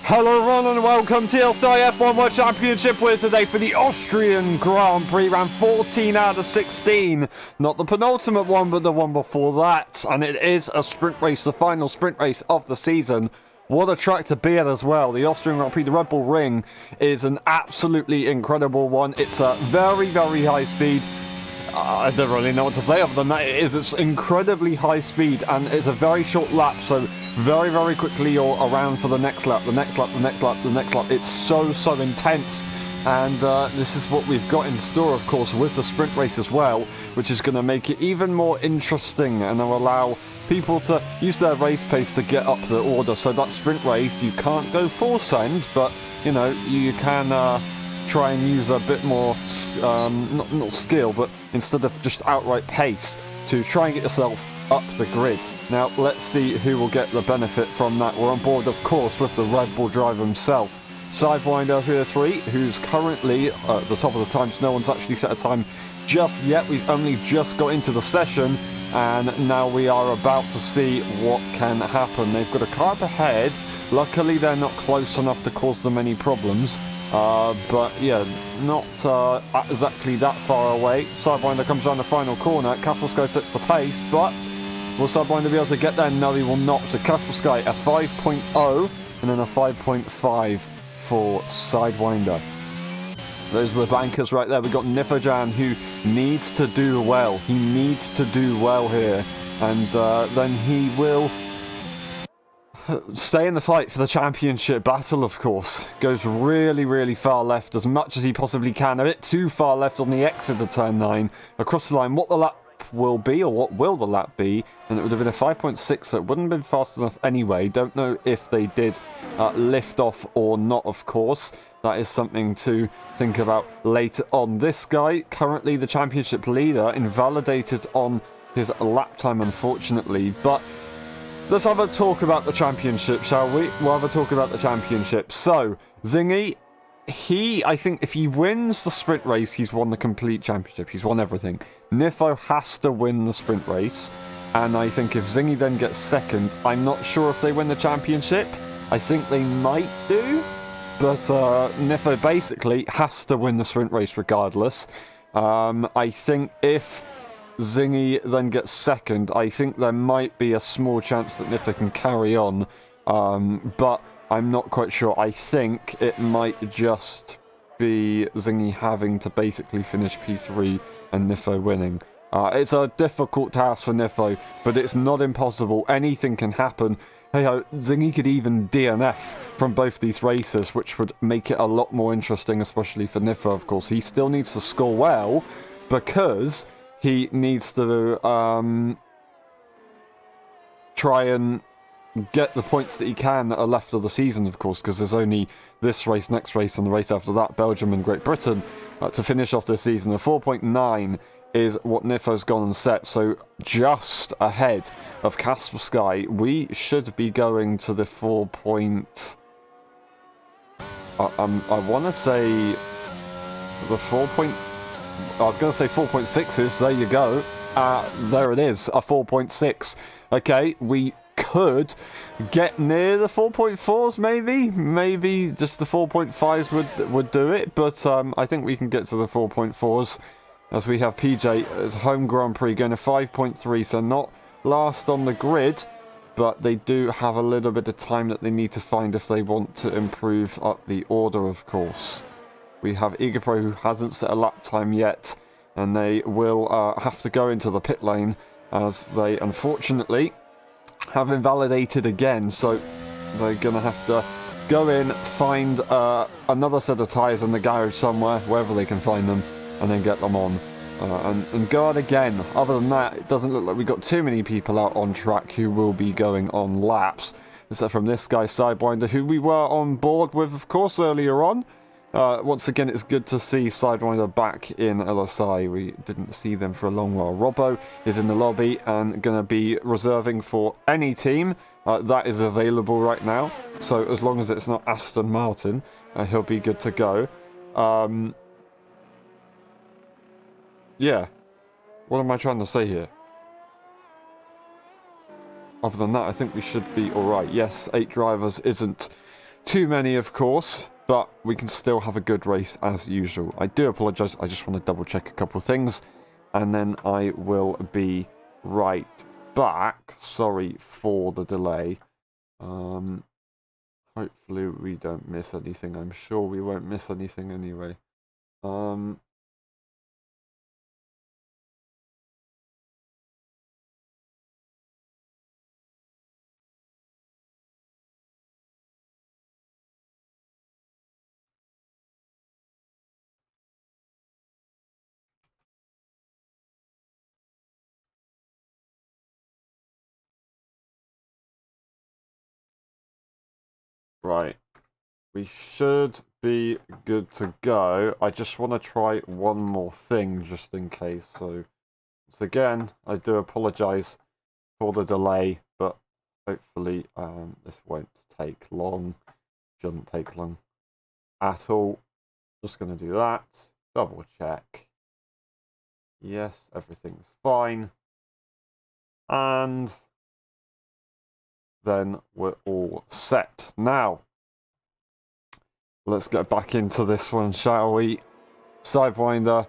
Hello everyone and welcome to LSI F1 World Championship. We're today for the Austrian Grand Prix, round 14 out of 16. Not the penultimate one, but the one before that. And it is a sprint race, the final sprint race of the season. What a track to be at as well. The Austrian Grand Prix, the Red Bull Ring, is an absolutely incredible one. It's a very, very high speed. I don't really know what to say other than that. It's incredibly high speed and it's a very short lap, so very, very quickly you're around for the next lap, the next lap, the next lap, the next lap. It's so intense, and this is what we've got in store, of course, with the sprint race as well, which is going to make it even more interesting and will allow people to use their race pace to get up the order. So that sprint race, you can't go full send, but, you know, you can try and use a bit more, not skill, but instead of just outright pace, to try and get yourself up the grid. Now, let's see who will get the benefit from that. We're on board, of course, with the Red Bull driver himself, Sidewinder here 3, who's currently at the top of the times. No one's actually set a time just yet. We've only just got into the session, and now we are about to see what can happen. They've got a car up ahead. Luckily, they're not close enough to cause them any problems. But yeah, not exactly that far away. Sidewinder comes around the final corner. Kaspersky sets the pace, but will Sidewinder be able to get there? No, he will not. So Kaspersky a 5.0 and then a 5.5 for Sidewinder. Those are the bankers right there. We've got Nifojan, who needs to do well. He needs to do well here, and then he will stay in the fight for the championship battle, of course. Goes really, really far left, as much as he possibly can. A bit too far left on the exit of turn 9. Across the line, what the lap will be, or what will the lap be, and it would have been a 5.6, so it wouldn't have been fast enough anyway. Don't know if they did lift off or not, of course. That is something to think about later on. This guy, currently the championship leader, invalidated on his lap time, unfortunately, but let's have a talk about the championship, shall we? We'll have a talk about the championship. So, Zingy, I think if he wins the sprint race, he's won the complete championship. He's won everything. Nifo has to win the sprint race. And I think if Zingy then gets second, I'm not sure if they win the championship. I think they might do. But Nifo basically has to win the sprint race regardless. I think if Zingy then gets second, I think there might be a small chance that Nifo can carry on, but I'm not quite sure. I think it might just be Zingy having to basically finish P3 and Nifo winning. It's a difficult task for Nifo, but it's not impossible. Anything can happen. Hey ho, Zingy could even DNF from both these races, which would make it a lot more interesting, especially for Nifo, of course. He still needs to score well, because he needs to try and get the points that he can that are left of the season, of course, because there's only this race, next race, and the race after that, Belgium and Great Britain, to finish off this season. A 4.9 is what Nifo's gone and set, so just ahead of Kaspersky. We should be going to the 4 point... I want to say the 4 point... I was going to say 4.6s, there you go. There it is, a 4.6. Okay, we could get near the 4.4s, maybe? Maybe just the 4.5s would do it, but I think we can get to the 4.4s. as we have PJ as home Grand Prix going to 5.3, so not last on the grid, but they do have a little bit of time that they need to find if they want to improve up the order, of course. We have Egapro, who hasn't set a lap time yet, and they will have to go into the pit lane as they unfortunately have invalidated again, so they're going to have to go in, find another set of tyres in the garage somewhere, wherever they can find them, and then get them on and go out again. Other than that, it doesn't look like we've got too many people out on track who will be going on laps, except from this guy, Sidewinder, who we were on board with, of course, earlier on. Once again, it's good to see Sidewinder back in LSI. We didn't see them for a long while. Robbo is in the lobby and going to be reserving for any team that is available right now. So as long as it's not Aston Martin, he'll be good to go. Yeah. What am I trying to say here? Other than that, I think we should be alright. Yes, 8 drivers isn't too many, of course, but we can still have a good race as usual. I do apologise, I just want to double check a couple of things, and then I will be right back. Sorry for the delay. Hopefully we don't miss anything. I'm sure we won't miss anything anyway. Right. We should be good to go. I just want to try one more thing just in case. So, once again, I do apologise for the delay, but hopefully this won't take long. Shouldn't take long at all. Just going to do that. Double check. Yes, everything's fine. And then we're all set. Now, let's get back into this one, shall we? Sidewinder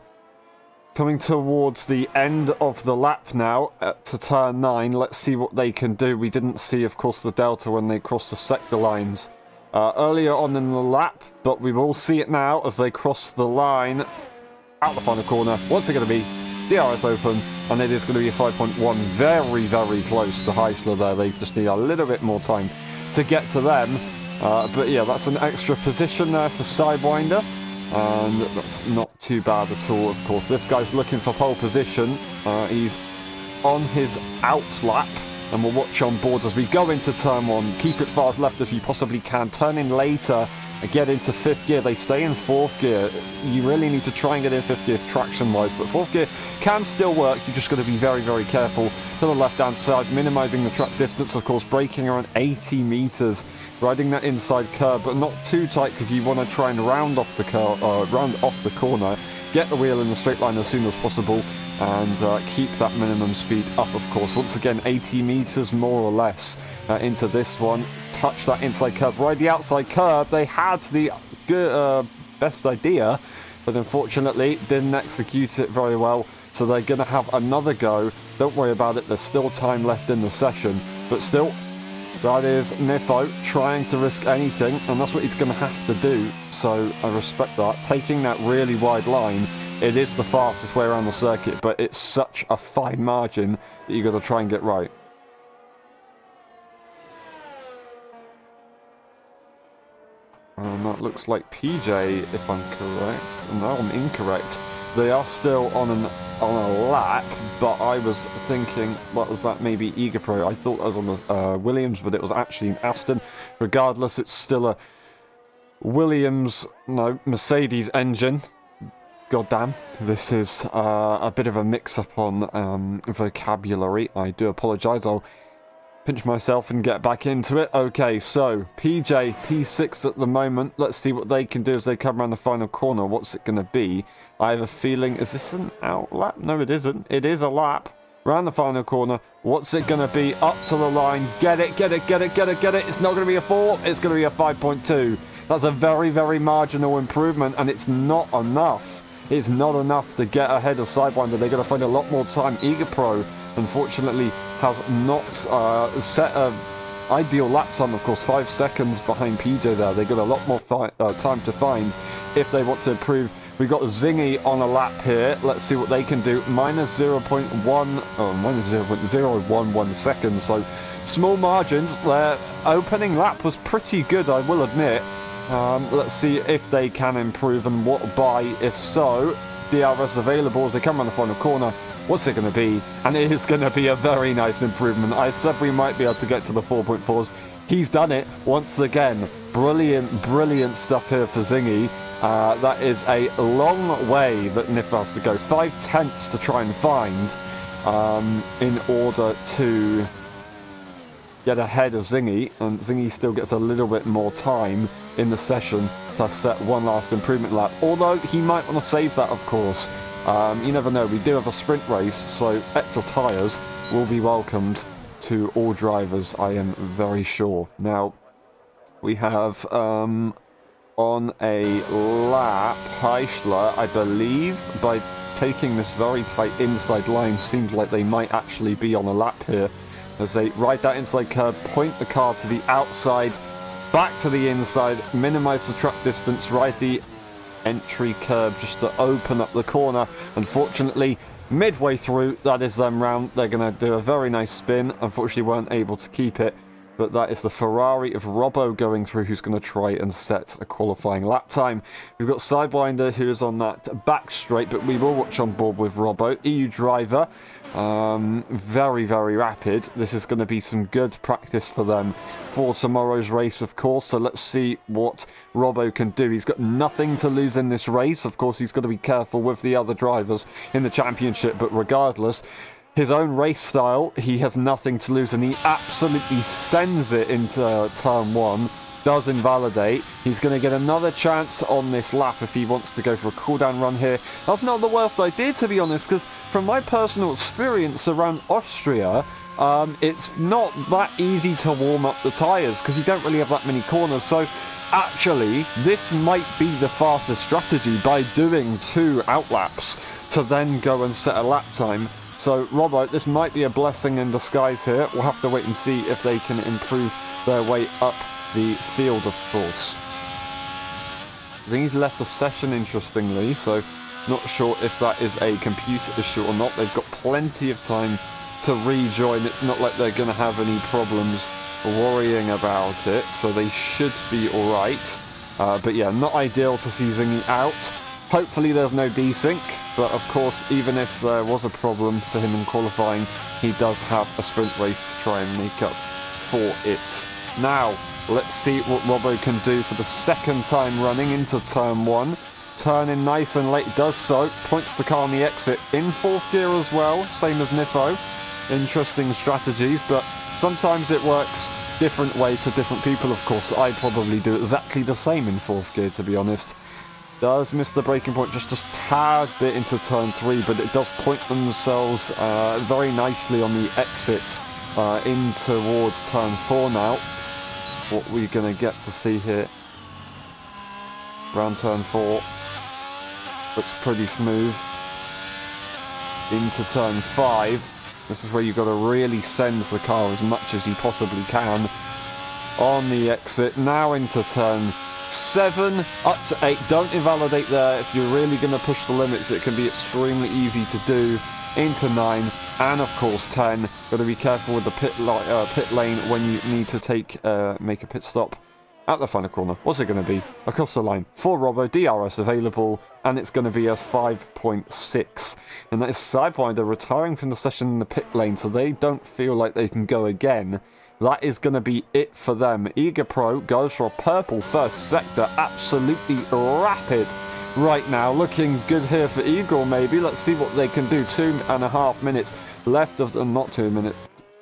coming towards the end of the lap now to turn 9. Let's see what they can do. We didn't see, of course, the delta when they crossed the sector lines earlier on in the lap, but we will see it now as they cross the line out the final corner. What's it going to be? DRS open, and it is going to be a 5.1. Very, very close to Heisler there. They just need a little bit more time to get to them. But yeah, that's an extra position there for Sidewinder, and that's not too bad at all, of course. This guy's looking for pole position. He's on his out lap, and we'll watch on board as we go into turn 1. Keep it far as left as you possibly can. Turn in later and get into 5th gear. They stay in 4th gear. You really need to try and get in 5th gear traction-wise, but 4th gear can still work. You've just got to be very, very careful to the left-hand side, minimising the track distance, of course, braking around 80 metres, riding that inside curb, but not too tight because you want to try and round off the corner, get the wheel in the straight line as soon as possible, and keep that minimum speed up, of course. Once again, 80 metres more or less into this one. Touch that inside curb, ride the outside curb. They had the best idea, but unfortunately didn't execute it very well, so they're going to have another go. Don't worry about it, there's still time left in the session, but still, that is Nifo trying to risk anything, and that's what he's going to have to do, so I respect that. Taking that really wide line, it is the fastest way around the circuit, but it's such a fine margin that you've got to try and get right. And that looks like PJ, if I'm correct. No, I'm incorrect. They are still on a lap, but I was thinking, what was that, maybe Egapro? I thought that was on the Williams, but it was actually an Aston. Regardless, it's still a Mercedes engine. God damn, this is a bit of a mix-up on vocabulary. I do apologise. I'll pinch myself and get back into it. Okay, so PJ, P6 at the moment. Let's see what they can do as they come around the final corner. What's it going to be? I have a feeling, is this an out lap? No, it isn't. It is a lap. Round the final corner. What's it going to be? Up to the line. Get it, get it, get it, get it, get it. It's not going to be a 4. It's going to be a 5.2. That's a very, very marginal improvement, and it's not enough It's not enough to get ahead of Sidewinder. They're going to find a lot more time. Eager Pro, unfortunately, has not set a ideal lap time. Of course, 5 seconds behind PJ there. They've got a lot more time to find if they want to improve. We've got Zingy on a lap here. Let's see what they can do. Minus 0.011 seconds. So small margins. Their opening lap was pretty good, I will admit. Let's see if they can improve and what by. If so, DRS available as they come around the final corner. What's it going to be? And it is going to be a very nice improvement. I said we might be able to get to the 4.4s. He's done it once again. Brilliant stuff here for Zingy. That is a long way that Nif has to go. 5/10 to try and find in order to get ahead of Zingy. And Zingy still gets a little bit more time in the session to set one last improvement lap. Although he might want to save that, of course. You never know. We do have a sprint race, so extra tyres will be welcomed to all drivers, I am very sure. Now, we have on a lap, Heischler, I believe, by taking this very tight inside line, seems like they might actually be on a lap here. As they ride that inside curb, point the car to the outside, back to the inside, minimize the track distance, ride the entry curb just to open up the corner. Unfortunately, midway through, that is them round. They're going to do a very nice spin. Unfortunately, weren't able to keep it. But that is the Ferrari of Robbo going through, who's going to try and set a qualifying lap time. We've got Sidewinder, who is on that back straight, but we will watch on board with Robbo. EU driver, very rapid. This is going to be some good practice for them for tomorrow's race, of course. So let's see what Robbo can do. He's got nothing to lose in this race. Of course, he's got to be careful with the other drivers in the championship, but regardless, his own race style, he has nothing to lose, and he absolutely sends it into turn 1. Does invalidate. He's going to get another chance on this lap if he wants to go for a cooldown run here. That's not the worst idea, to be honest, because from my personal experience around Austria, it's not that easy to warm up the tyres because you don't really have that many corners. So actually, this might be the fastest strategy by doing 2 outlaps to then go and set a lap time. So, Robbo, this might be a blessing in disguise here. We'll have to wait and see if they can improve their way up the field, of course. Zingy's left the session, interestingly, so not sure if that is a computer issue or not. They've got plenty of time to rejoin. It's not like they're going to have any problems worrying about it, so they should be alright. But yeah, not ideal to see Zingy out. Hopefully there's no desync, but of course, even if there was a problem for him in qualifying, he does have a sprint race to try and make up for it. Now, let's see what Robbo can do for the second time running into turn 1. Turning nice and late, does so. Points the car on the exit in 4th gear as well, same as Nifo. Interesting strategies, but sometimes it works different way to different people, of course. I probably do exactly the same in 4th gear, to be honest. Does miss the braking point just a tad bit into turn 3, but it does point themselves very nicely on the exit in towards turn 4 now. What we're going to get to see here. Round turn 4. Looks pretty smooth. Into turn 5. This is where you've got to really send the car as much as you possibly can on the exit. Now into turn 7 up to 8. Don't invalidate there. If you're really going to push the limits, it can be extremely easy to do. Into 9 and of course 10. Got to be careful with the pit lane when you need to make a pit stop at the final corner. What's it going to be? Across the line for Robbo. DRS available, and it's going to be a 5.6. And that is Sidewinder retiring from the session in the pit lane, so they don't feel like they can go again. That is going to be it for them. Eager Pro goes for a purple first sector. Absolutely rapid right now. Looking good here for Igor, maybe. Let's see what they can do. 2.5 minutes left of the... Not 2 minutes.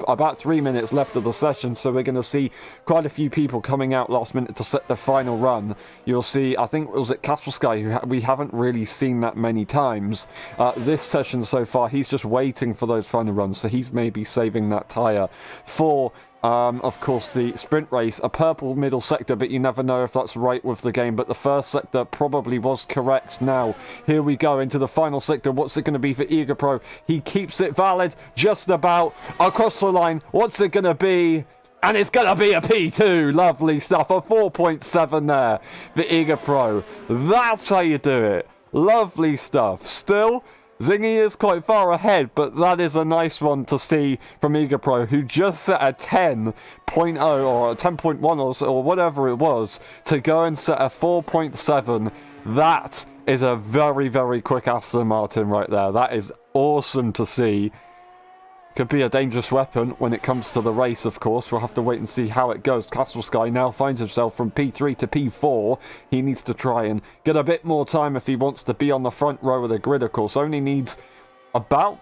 About 3 minutes left of the session, so we're going to see quite a few people coming out last minute to set their final run. You'll see, I think, was it Kaspersky, who we haven't really seen that many times this session so far. He's just waiting for those final runs, so he's maybe saving that tyre for of course, the sprint race, a purple middle sector, but you never know if that's right with the game. But the first sector probably was correct. Now, here we go into the final sector. What's it going to be for Eager Pro? He keeps it valid just about across the line. What's it going to be? And it's going to be a P2. Lovely stuff. A 4.7 there for Eager Pro. That's how you do it. Lovely stuff. Still, Zingy is quite far ahead, but that is a nice one to see from Eager Pro, who just set a 10.0 or a 10.1 or whatever it was, to go and set a 4.7. That is a very, very quick Aston Martin right there. That is awesome to see. Could be a dangerous weapon when it comes to the race, of course. We'll have to wait and see how it goes. Castle Sky now finds himself from P3 to P4. He needs to try and get a bit more time if he wants to be on the front row of the grid, of course. Only needs about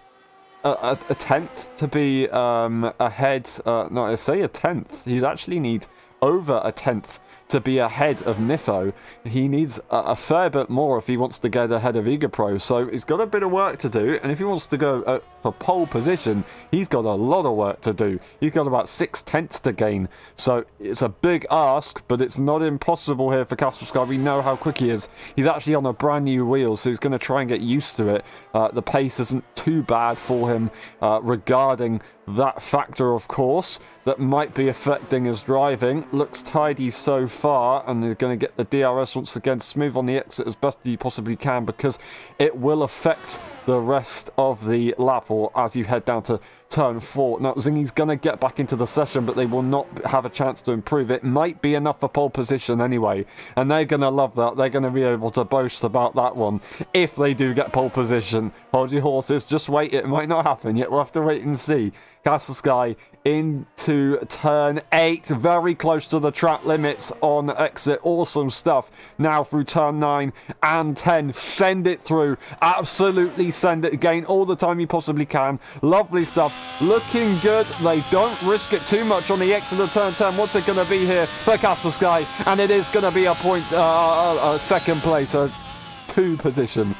a tenth to be ahead. No, I say a tenth. He actually needs over a tenth to be ahead of Nifo. He needs a fair bit more if he wants to get ahead of Eager Pro, so he's got a bit of work to do, and if he wants to go for pole position, he's got a lot of work to do. He's got about 6/10 to gain, so it's a big ask, but it's not impossible here for Castle Sky. We know how quick he is. He's actually on a brand new wheel, so he's going to try and get used to it. The pace isn't too bad for him regarding that factor, of course, that might be affecting his driving. Looks tidy so far, and they're going to get the DRS once again smooth on the exit as best you possibly can, because it will affect the rest of the lap, or as you head down to turn 4. Now, Zingy's going to get back into the session, but they will not have a chance to improve. It might be enough for pole position anyway, and they're going to love that. They're going to be able to boast about that one if they do get pole position. Hold your horses, just wait. It might not happen yet. We'll have to wait and see. Castle Sky into turn 8, very close to the track limits on exit. Awesome stuff. Now through turn 9 and 10, send it through. Absolutely send it. Gain all the time you possibly can. Lovely stuff. Looking good. They don't risk it too much on the exit of turn 10. What's it going to be here for Castle Sky? And it is going to be a point, second place, a 2 position.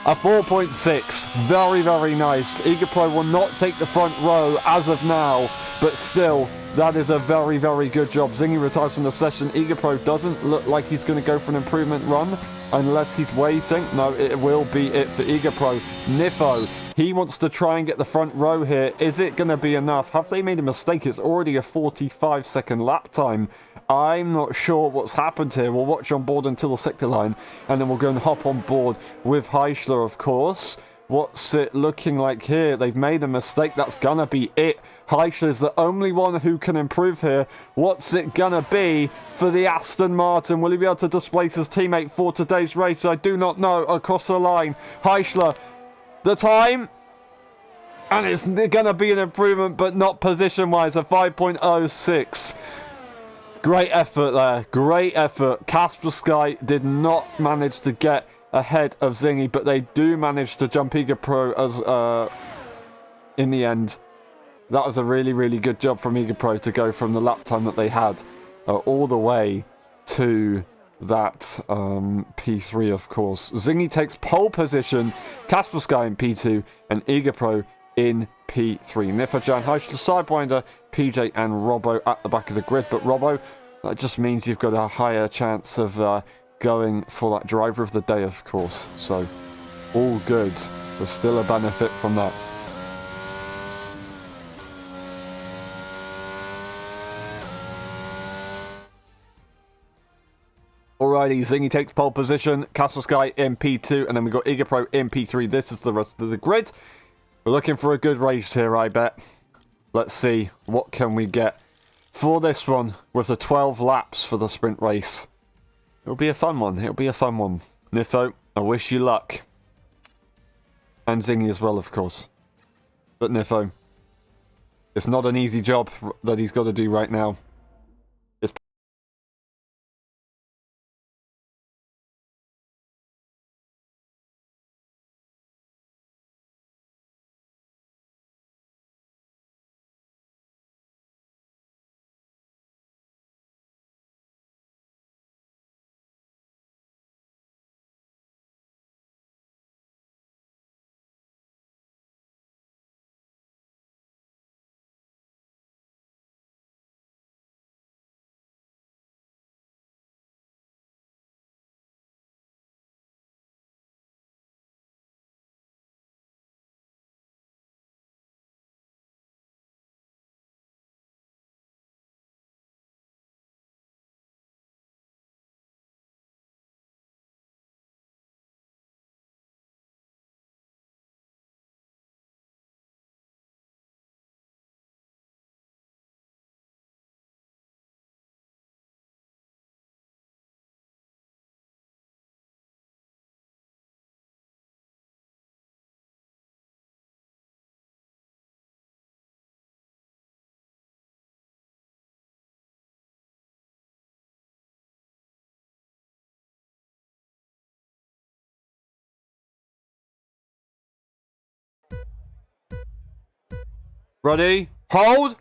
A 4.6. Very, very nice. Eager Pro will not take the front row as of now, but still, that is a very, very good job. Zingy retires from the session. Eager Pro doesn't look like he's going to go for an improvement run unless he's waiting. No, it will be it for Eager Pro. Nifo, he wants to try and get the front row here. Is it going to be enough? Have they made a mistake? It's already a 45-second lap time. I'm not sure what's happened here. We'll watch on board until the sector line, and then we'll go and hop on board with Heischler, of course. What's it looking like here? They've made a mistake. That's gonna be it. Heischler is the only one who can improve here. What's it gonna be for the Aston Martin? Will he be able to displace his teammate for today's race? I do not know. Across the line, Heischler, the time, and it's gonna be an improvement, but not position-wise. A 5.06. Great effort there. Great effort. Casper Sky did not manage to get ahead of Zingy, but they do manage to jump Eager Pro as in the end. That was a really, really good job from Eager Pro to go from the lap time that they had all the way to that P3, of course. Zingy takes pole position, Casper Sky in P2, and Eager Pro in P3. Nifajan, Heischler, Sidewinder, PJ and Robbo at the back of the grid. But Robbo, that just means you've got a higher chance of going for that driver of the day, of course. So, all good. There's still a benefit from that. Alrighty, Zingy takes pole position, Castle Sky in P2, and then we've got Eager Pro in P3. This is the rest of the grid. We're looking for a good race here, I bet. Let's see, what can we get for this one with the 12 laps for the sprint race. It'll be a fun one. It'll be a fun one. Nifo, I wish you luck. And Zingy as well, of course. But Nifo, it's not an easy job that he's got to do right now. Ready? Hold!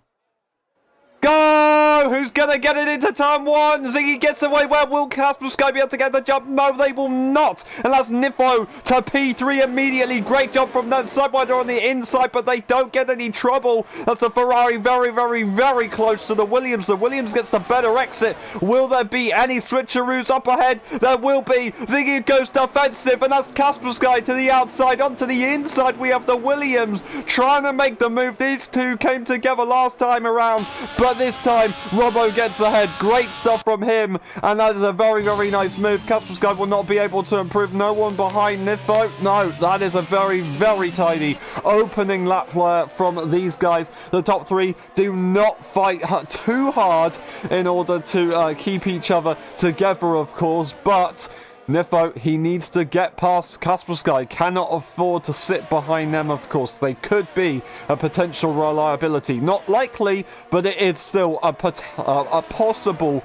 Go! Who's gonna get it into turn one? Ziggy gets away. Where will Kaspersky be able to get the jump? No, they will not. And that's Nifo to P3 immediately. Great jump from that Sidewinder on the inside, but they don't get any trouble. That's the Ferrari very, very, very close to the Williams. The Williams gets the better exit. Will there be any switcheroos up ahead? There will be. Ziggy goes defensive, and that's Kaspersky to the outside. Onto the inside, we have the Williams trying to make the move. These two came together last time around, but this time Robbo gets ahead. Great stuff from him, and that is a very, very nice move. Kaspersky will not be able to improve. No one behind Nifo. No, that is a very, very tidy opening lap from these guys. The top three do not fight too hard in order to keep each other together, of course, but Nifo, he needs to get past Kaspersky. Cannot afford to sit behind them, of course. They could be a potential reliability. Not likely, but it is still a possible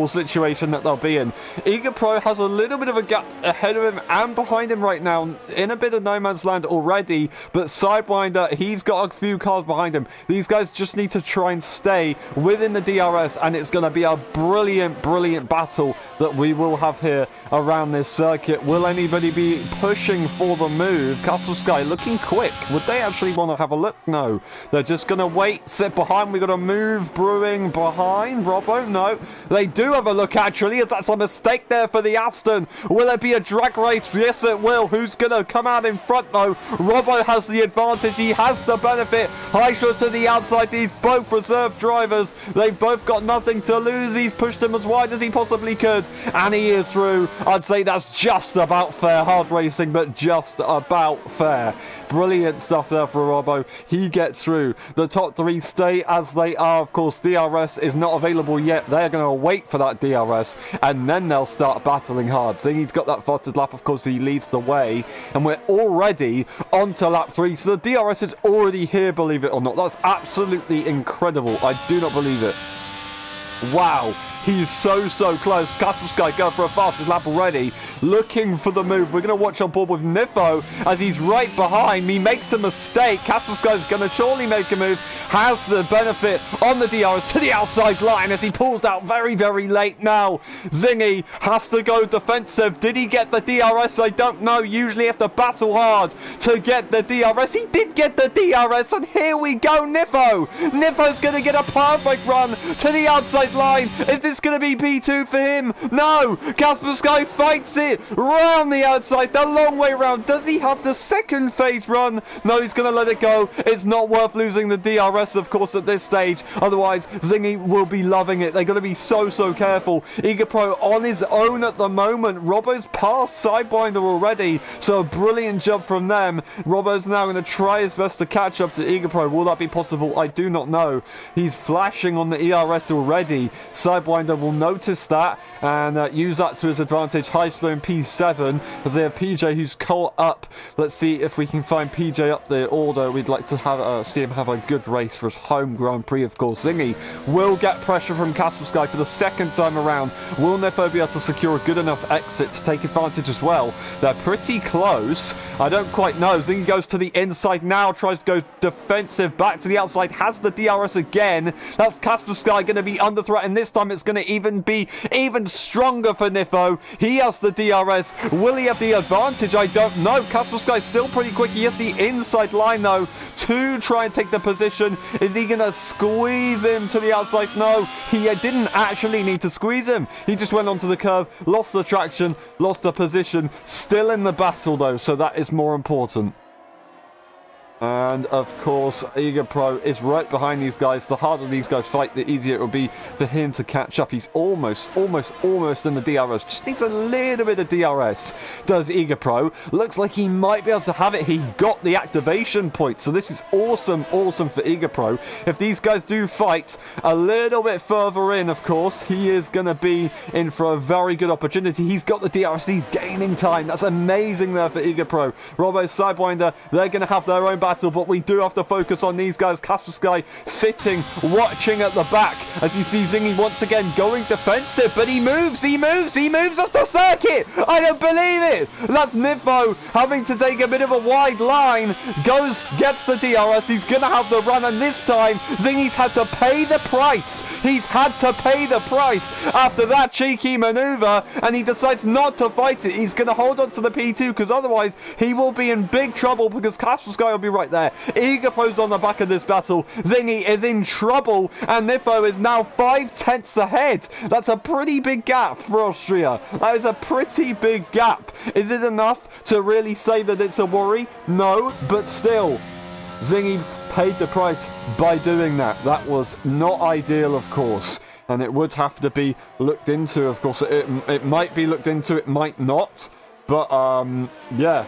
situation that they'll be in. Eager Pro has a little bit of a gap ahead of him and behind him right now, in a bit of no man's land already, but Sidewinder, he's got a few cars behind him. These guys just need to try and stay within the DRS, and it's going to be a brilliant, brilliant battle that we will have here around this circuit. Will anybody be pushing for the move? Kaspersky looking quick. Would they actually want to have a look? No. They're just going to wait, sit behind. We got a move brewing behind Robbo. No. They do have a look, actually, as that's a mistake there for the Aston. Will it be a drag race? Yes, it will. Who's going to come out in front, though? Robbo has the advantage. He has the benefit. Highshot to the outside. These both reserve drivers. They've both got nothing to lose. He's pushed him as wide as he possibly could, and he is through. I'd say that's just about fair. Hard racing, but just about fair. Brilliant stuff there for Robbo. He gets through. The top three stay as they are. Of course, DRS is not available yet. They're going to wait for that DRS, and then they'll start battling hard. So he's got that fastest lap. Of course, he leads the way, and we're already on to lap 3. So the DRS is already here, believe it or not. That's absolutely incredible. I do not believe it. Wow. He's so close. Kaspersky going for a fastest lap already. Looking for the move. We're going to watch on board with Nifo as he's right behind. He makes a mistake. Kaspersky's going to surely make a move. Has the benefit on the DRS to the outside line as he pulls out very, very late now. Zingy has to go defensive. Did he get the DRS? I don't know. Usually have to battle hard to get the DRS. He did get the DRS, and here we go, Nifo. Nifo's going to get a perfect run to the outside line. Is this going to be P2 for him? No! Kaspersky fights it round the outside, the long way round. Does he have the second phase run? No, he's going to let it go. It's not worth losing the DRS, of course, at this stage. Otherwise, Zingy will be loving it. They're going to be so careful. Eager Pro on his own at the moment. Robbo's past Sidewinder already, so a brilliant job from them. Robbo's now going to try his best to catch up to Eager Pro. Will that be possible? I do not know. He's flashing on the ERS already. Sidewinder will notice that and use that to his advantage. High slow in P7 as they have PJ who's caught up. Let's see if we can find PJ up the order. We'd like to have see him have a good race for his home Grand Prix, of course. Zingy will get pressure from Kaspersky for the second time around. Will Nifo be able to secure a good enough exit to take advantage as well? They're pretty close. I don't quite know. Zingy goes to the inside now, tries to go defensive, back to the outside, has the DRS again. That's Kaspersky going to be under threat, and this time it's going to even be even stronger for Nifo. He has the DRS. Will he have the advantage? I don't know. Kaspersky's still pretty quick. He has the inside line, though, to try and take the position. Is he going to squeeze him to the outside? No, he didn't actually need to squeeze him. He just went onto the curb, lost the traction, lost the position. Still in the battle, though, so that is more important. And of course, Eager Pro is right behind these guys. The harder these guys fight, the easier it will be for him to catch up. He's almost in the DRS. Just needs a little bit of DRS. Does Eager Pro? Looks like he might be able to have it. He got the activation point. So this is awesome for Eager Pro. If these guys do fight a little bit further in, of course, he is going to be in for a very good opportunity. He's got the DRS. He's gaining time. That's amazing there for Eager Pro. Robbo, Sidewinder, they're going to have their own battle, but we do have to focus on these guys. Kaspersky sitting, watching at the back as you see Zingy once again going defensive, but he moves off the circuit. I don't believe it. That's Nifo having to take a bit of a wide line, gets the DRS, he's going to have the run, and this time Zingy's had to pay the price. He's had to pay the price after that cheeky maneuver, and he decides not to fight it. He's going to hold on to the P2 because otherwise he will be in big trouble because Kaspersky will be right there. Egopro's on the back of this battle. Zingy is in trouble, and Nifo is now 5/10 ahead. That's a pretty big gap for Austria. That is a pretty big gap. Is it enough to really say that it's a worry? No, but still, Zingy paid the price by doing that. That was not ideal, of course, and it would have to be looked into. Of course, it might be looked into, it might not, but yeah,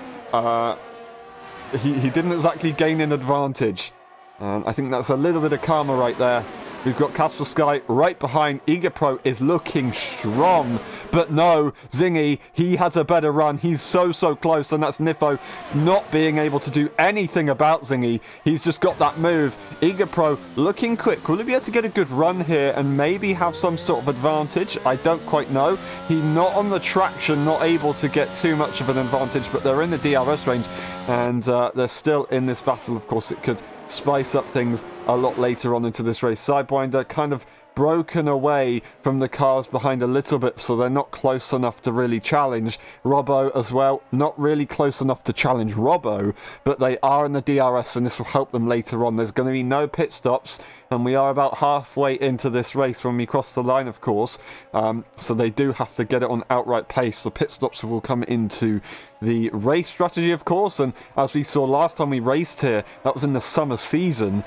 he didn't exactly gain an advantage. I think that's a little bit of karma right there. We've got Kaspersky right behind. Egapro is looking strong, but no, Zingy, he has a better run. He's so close, and that's Nifo not being able to do anything about Zingy. He's just got that move. Egapro looking quick. Will he be able to get a good run here and maybe have some sort of advantage? I don't quite know. He's not on the traction, not able to get too much of an advantage, but they're in the DRS range, and they're still in this battle. Of course, it could spice up things a lot later on into this race. Sidewinder kind of broken away from the cars behind a little bit, so they're not close enough to really challenge. Robbo as well, not really close enough to challenge Robbo, but they are in the DRS, and this will help them later on. There's going to be no pit stops, and we are about halfway into this race when we cross the line, of course, so they do have to get it on outright pace. The pit stops will come into the race strategy, of course, and as we saw last time we raced here, that was in the summer season.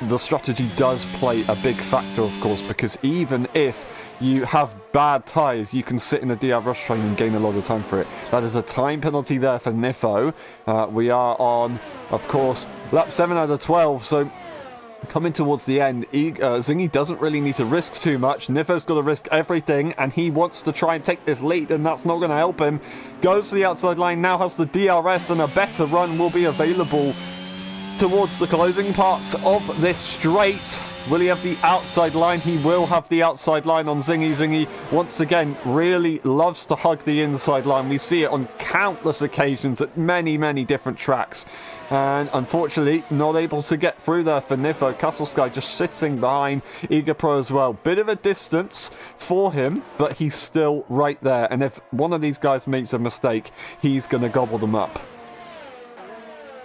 The strategy does play a big factor, of course, because even if you have bad tyres, you can sit in the DRS train and gain a lot of time for it. That is a time penalty there for Nifo. We are on, of course, lap 7 out of 12, so coming towards the end, Zingy doesn't really need to risk too much. Nifo's got to risk everything, and he wants to try and take this lead, and that's not going to help him. Goes to the outside line, now has the DRS, and a better run will be available towards the closing parts of this straight. Will he have the outside line? He will have the outside line on Zingy. Zingy, once again, really loves to hug the inside line. We see it on countless occasions at many different tracks. And unfortunately, not able to get through there for Nifo. Kaspersky just sitting behind Egapro as well. Bit of a distance for him, but he's still right there. And if one of these guys makes a mistake, he's going to gobble them up.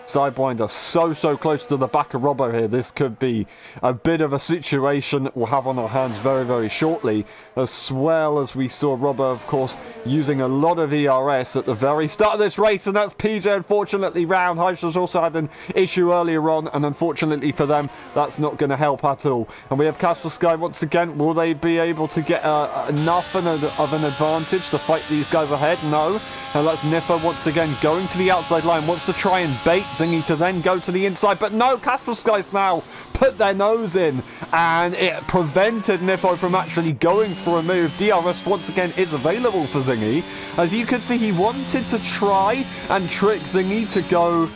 Sidewinder so close to the back of Robbo here. This could be a bit of a situation that we'll have on our hands very shortly, as well as we saw Robbo, of course, using a lot of ERS at the very start of this race, and that's PJ unfortunately round. Heischer's also had an issue earlier on, and unfortunately for them, that's not going to help at all. And we have Kaspersky once again. Will they be able to get enough of an advantage to fight these guys ahead? No. And that's Nifo once again going to the outside line, wants to try and bait Zingy to then go to the inside, but no, Kaspersky's now put their nose in, and it prevented Nifo from actually going for a move. DRS once again is available for Zingy. As you can see, he wanted to try and trick Zingy to go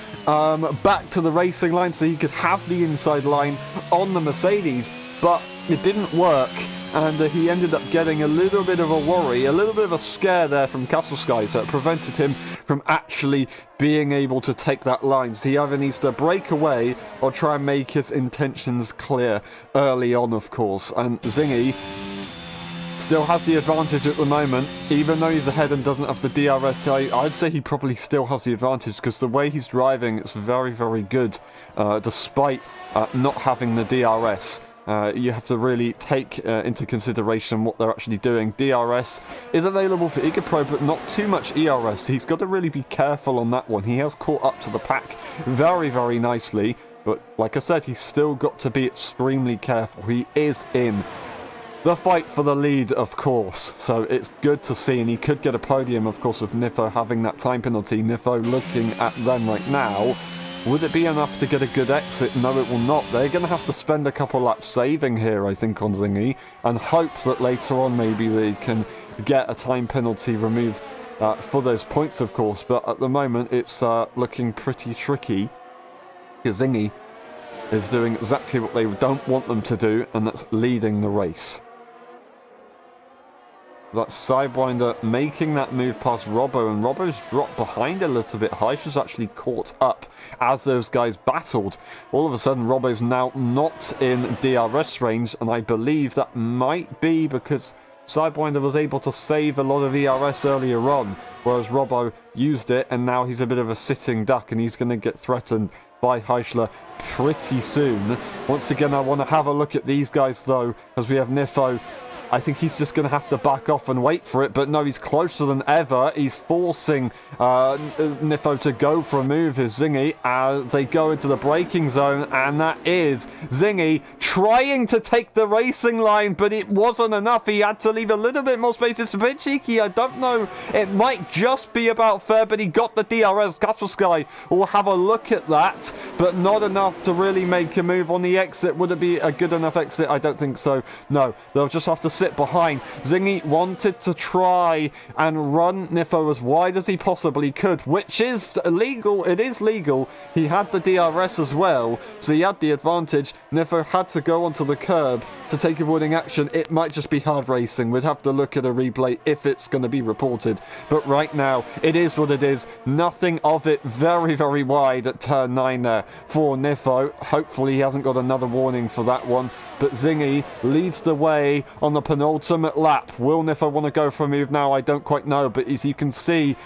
back to the racing line so he could have the inside line on the Mercedes, but it didn't work. And he ended up getting a little bit of a worry, a little bit of a scare there from Kaspersky, so it prevented him from actually being able to take that line. So he either needs to break away or try and make his intentions clear early on, of course. And Zingy still has the advantage at the moment, even though he's ahead and doesn't have the DRS. I'd say he probably still has the advantage because the way he's driving is very good, despite not having the DRS. You have to really take into consideration what they're actually doing. DRS is available for Egapro, but not too much ERS. He's got to really be careful on that one. He has caught up to the pack very nicely, but like I said, he's still got to be extremely careful. He is in the fight for the lead, of course, so it's good to see, and he could get a podium, of course, with Nifo having that time penalty. Nifo looking at them right now. Would it be enough to get a good exit? No, it will not. They're going to have to spend a couple laps saving here, I think, on Zingy, and hope that later on maybe they can get a time penalty removed for those points, of course. But at the moment, it's looking pretty tricky because Zingy is doing exactly what they don't want them to do, and that's leading the race. That Sidewinder making that move past Robbo, and Robbo's dropped behind a little bit. Heischer's actually caught up as those guys battled. All of a sudden, Robbo's now not in DRS range, and I believe that might be because Sidewinder was able to save a lot of ERS earlier on, whereas Robbo used it, and now he's a bit of a sitting duck, and he's going to get threatened by Heischer pretty soon. Once again, I want to have a look at these guys, though, as we have Nifo. I think he's just going to have to back off and wait for it, but no, he's closer than ever. He's forcing Nifo to go for a move, his Zingy, as they go into the braking zone, and that is Zingy trying to take the racing line, but it wasn't enough. He had to leave a little bit more space. It's a bit cheeky. I don't know. It might just be about fair, but he got the DRS. Kaspersky will have a look at that, but not enough to really make a move on the exit. Would it be a good enough exit? I don't think so. No, they'll just have to sit behind. Zingy wanted to try and run Nifo as wide as he possibly could, which is legal. It is legal. He had the DRS as well, so he had the advantage. Nifo had to go onto the curb to take avoiding action. It might just be hard racing. We'd have to look at a replay if it's going to be reported, but right now it is what it is. Nothing of it. Very, very wide at turn 9 there for Nifo. Hopefully he hasn't got another warning for that one, but Zingy leads the way on the penultimate lap. Will Nifo want to go for a move now? I don't quite know, but as you can see,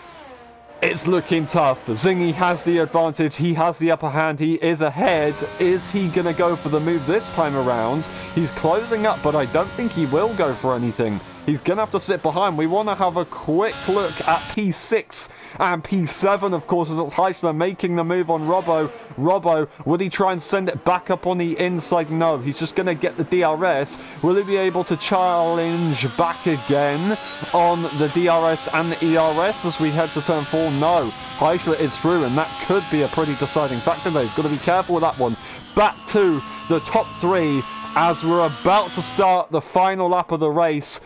it's looking tough. Zingy has the advantage. He has the upper hand. He is ahead. Is he going to go for the move this time around? He's closing up, but I don't think he will go for anything. He's going to have to sit behind. We want to have a quick look at P6 and P7, of course, as it's Heischer making the move on Robbo. Robbo, would he try and send it back up on the inside? No, he's just going to get the DRS. Will he be able to challenge back again on the DRS and the ERS as we head to turn 4? No, Heischer is through, and that could be a pretty deciding factor there. He's got to be careful with that one. Back to the top 3 as we're about to start the final lap of the race.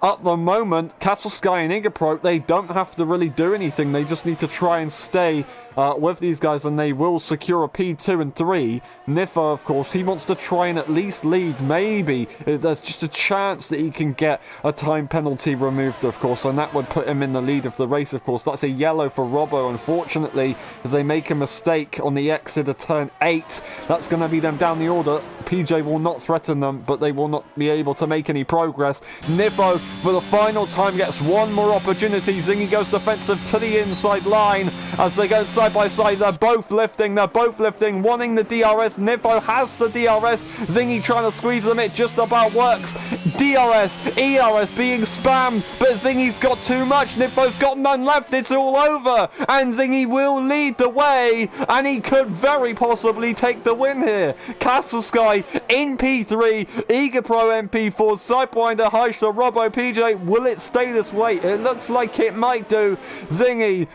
At the moment, Kaspersky and Igapro, they don't have to really do anything. They just need to try and stay with these guys, and they will secure a P2 and 3. Nifo, of course, he wants to try and at least lead. Maybe there's just a chance that he can get a time penalty removed, of course, and that would put him in the lead of the race, of course. That's a yellow for Robbo, unfortunately, as they make a mistake on the exit of turn 8. That's going to be them down the order. PJ will not threaten them, but they will not be able to make any progress. Nifo, for the final time, gets one more opportunity. Zingy goes defensive to the inside line as they go side by side. They're both lifting, wanting the DRS. Nifo has the DRS. Zingy trying to squeeze them. It just about works. DRS, ERS being spammed, but Zingy's got too much. Nifo's got none left. It's all over, and Zingy will lead the way, and he could very possibly take the win here. Kaspersky in P3, Igapro MP4, Sidewinder, Heischer, Robbo, PJ. Will it stay this way? It looks like it might do. Zingy,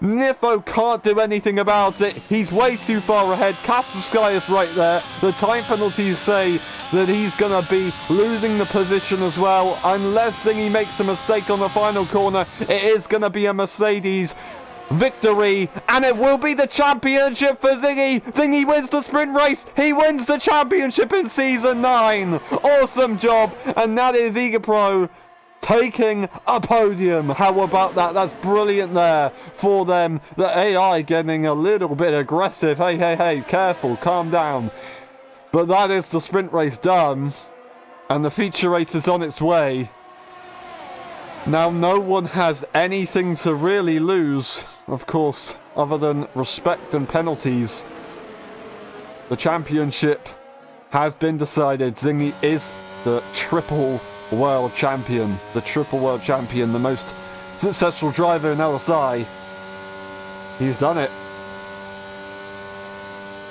Nifo can't do anything about it. He's way too far ahead. Kaspersky is right there. The time penalties say that he's going to be losing the position as well. Unless Zingy makes a mistake on the final corner, it is going to be a Mercedes victory, and it will be the championship for Zingy. Zingy wins the sprint race. He wins the championship in Season 9. Awesome job, and that is Igapro taking a podium. How about that? That's brilliant there for them. The AI getting a little bit aggressive. Hey, careful, calm down. But that is the sprint race done, and the feature race is on its way. Now, no one has anything to really lose, of course, other than respect and penalties. The championship has been decided. Zingy is the triple world champion. The most successful driver in LSI. He's done it.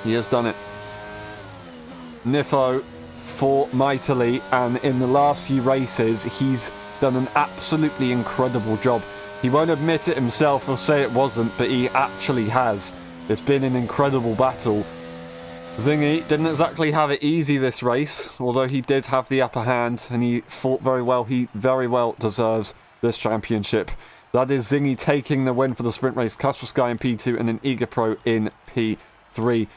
He has done it. Nifo fought mightily, and in the last few races, he's done an absolutely incredible job. He won't admit it himself or say it wasn't, but he actually has. It's been an incredible battle. Zingy didn't exactly have it easy this race, although he did have the upper hand and he fought very well. He very well deserves this championship. That is Zingy taking the win for the sprint race. Kaspersky in P2 and then Igapro in P3.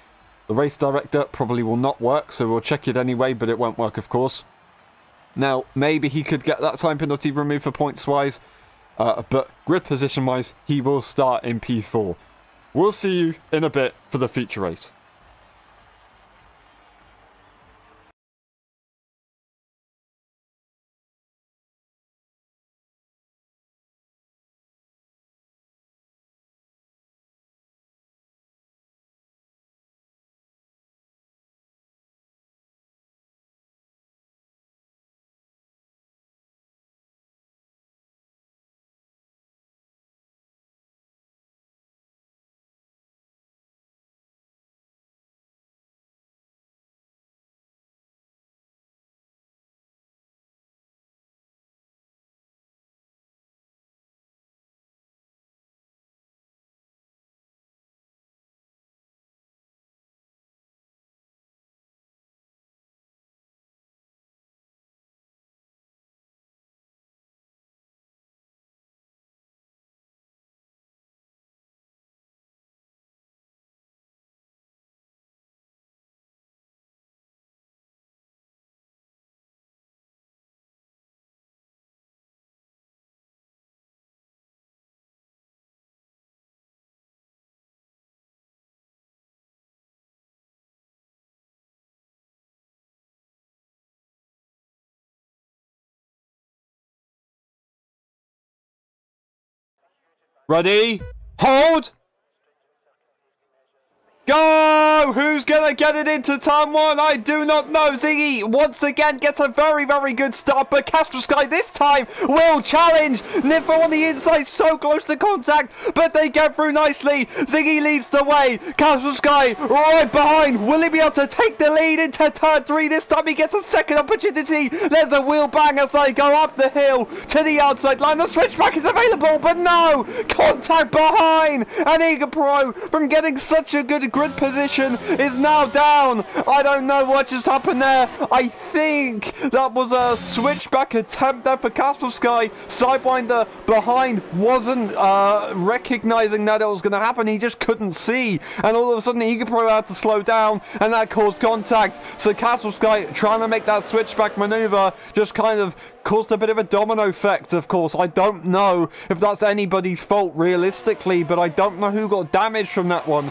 The race director probably will not work, so we'll check it anyway, but it won't work, of course. Now, maybe he could get that time penalty removed for points-wise, but grid position-wise, he will start in P4. We'll see you in a bit for the feature race. Ready? Hold! Go! Who's gonna get it into turn one? I do not know. Ziggy once again gets a very, very good start, but Casper Sky this time will challenge. Nifo on the inside, so close to contact, but they get through nicely. Ziggy leads the way. Casper Sky right behind. Will he be able to take the lead into turn three? This time he gets a second opportunity. There's a wheel bang as they go up the hill to the outside line. The switchback is available, but no! Contact behind! And Eager Pro, from getting such a good grid position, is now down. I don't know what just happened there. I think that was a switchback attempt there for Casper Sky. Sidewinder behind wasn't recognizing that it was going to happen. He just couldn't see, and all of a sudden Eager Pro had to slow down, and that caused contact. So Casper Sky trying to make that switchback maneuver just kind of caused a bit of a domino effect. Of course, I don't know if that's anybody's fault realistically, but I don't know who got damaged from that one.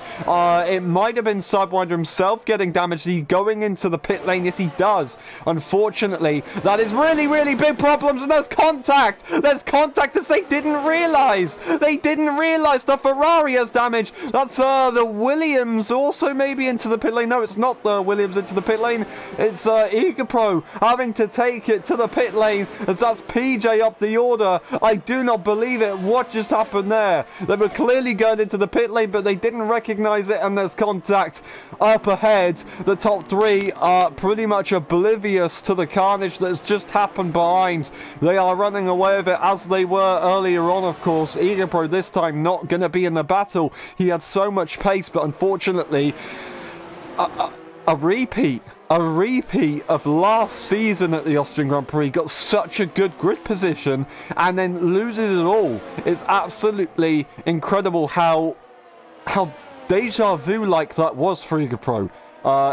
It might have been Sidewinder himself getting damaged. He's going into the pit lane. Yes, he does. Unfortunately, that is really, really big problems, and there's contact. There's contact as they didn't realize. They didn't realize the Ferrari has damage. That's the Williams also maybe into the pit lane. No, it's not the Williams into the pit lane. It's Eager Pro having to take it to the pit lane, as that's PJ up the order. I do not believe it. What just happened there? They were clearly going into the pit lane, but they didn't recognize it, and there's contact up ahead. The top three are pretty much oblivious to the carnage that's just happened behind. They are running away with it as they were earlier on, of course. Eager Pro this time not going to be in the battle. He had so much pace, but unfortunately, a repeat of last season at the Austrian Grand Prix. Got such a good grid position and then loses it all. It's absolutely incredible how deja vu like that was for Eager Pro.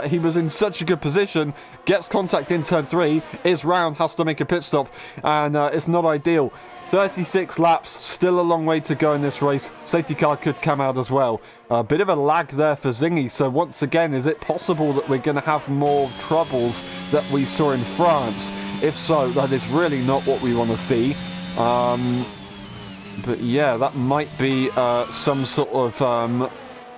He was in such a good position, gets contact in turn 3, is round, has to make a pit stop, and it's not ideal. 36 laps, still a long way to go in this race. Safety car could come out as well. A bit of a lag there for Zingy, so once again, is it possible that we're going to have more troubles that we saw in France? If so, that is really not what we want to see. But yeah, that might be some sort of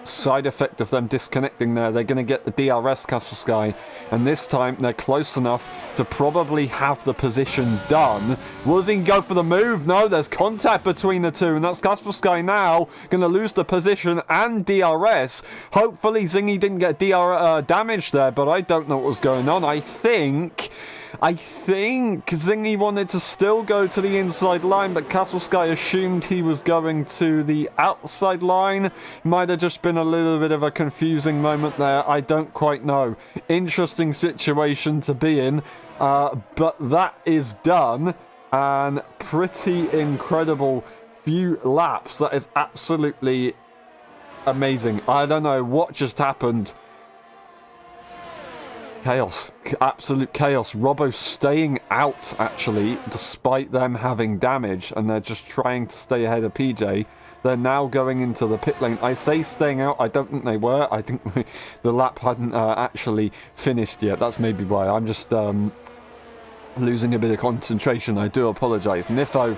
side effect of them disconnecting there. They're going to get the DRS, Casper Sky, and this time they're close enough to probably have the position done. Will Zingy go for the move? No, there's contact between the two, and that's Casper Sky now going to lose the position and DRS. Hopefully Zingy didn't get damage there, but I don't know what was going on. I think Zingy wanted to still go to the inside line, but Casper Sky assumed he was going to the outside line. Might have just been a little bit of a confusing moment there. I don't quite know. Interesting situation to be in, but that is done, and pretty incredible few laps. That is absolutely amazing. I don't know what just happened. Chaos. Absolute chaos. Robbo staying out, actually, despite them having damage, and they're just trying to stay ahead of PJ. They're now going into the pit lane. I say staying out. I don't think they were. I think the lap hadn't actually finished yet. That's maybe why. I'm just losing a bit of concentration. I do apologise. Nifo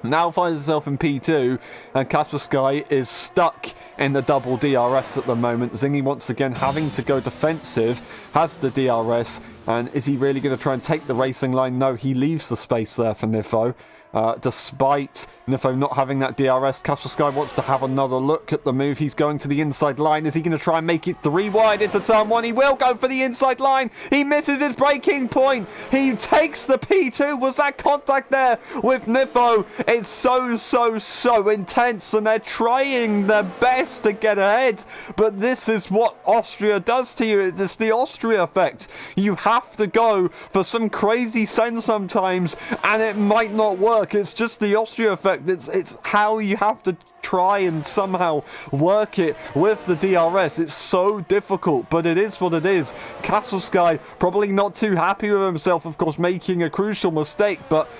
now finds himself in P2, and Casper Sky is stuck in the double DRS at the moment. Zingy once again having to go defensive, has the DRS, and is he really going to try and take the racing line? No, he leaves the space there for Nifo. Despite Nifo not having that DRS, Casper Sky wants to have another look at the move. He's going to the inside line. Is he going to try and make it 3 wide into turn 1? He will go for the inside line. He misses his braking point. He takes the P2. Was that contact there with Nifo? It's so intense, and they're trying their best to get ahead. But this is what Austria does to you. It's the Austria effect. You have to go for some crazy send sometimes, and it might not work. It's just the Austria effect. It's how you have to try and somehow work it with the DRS. It's so difficult, but it is what it is. Casper Sky probably not too happy with himself, of course, making a crucial mistake, but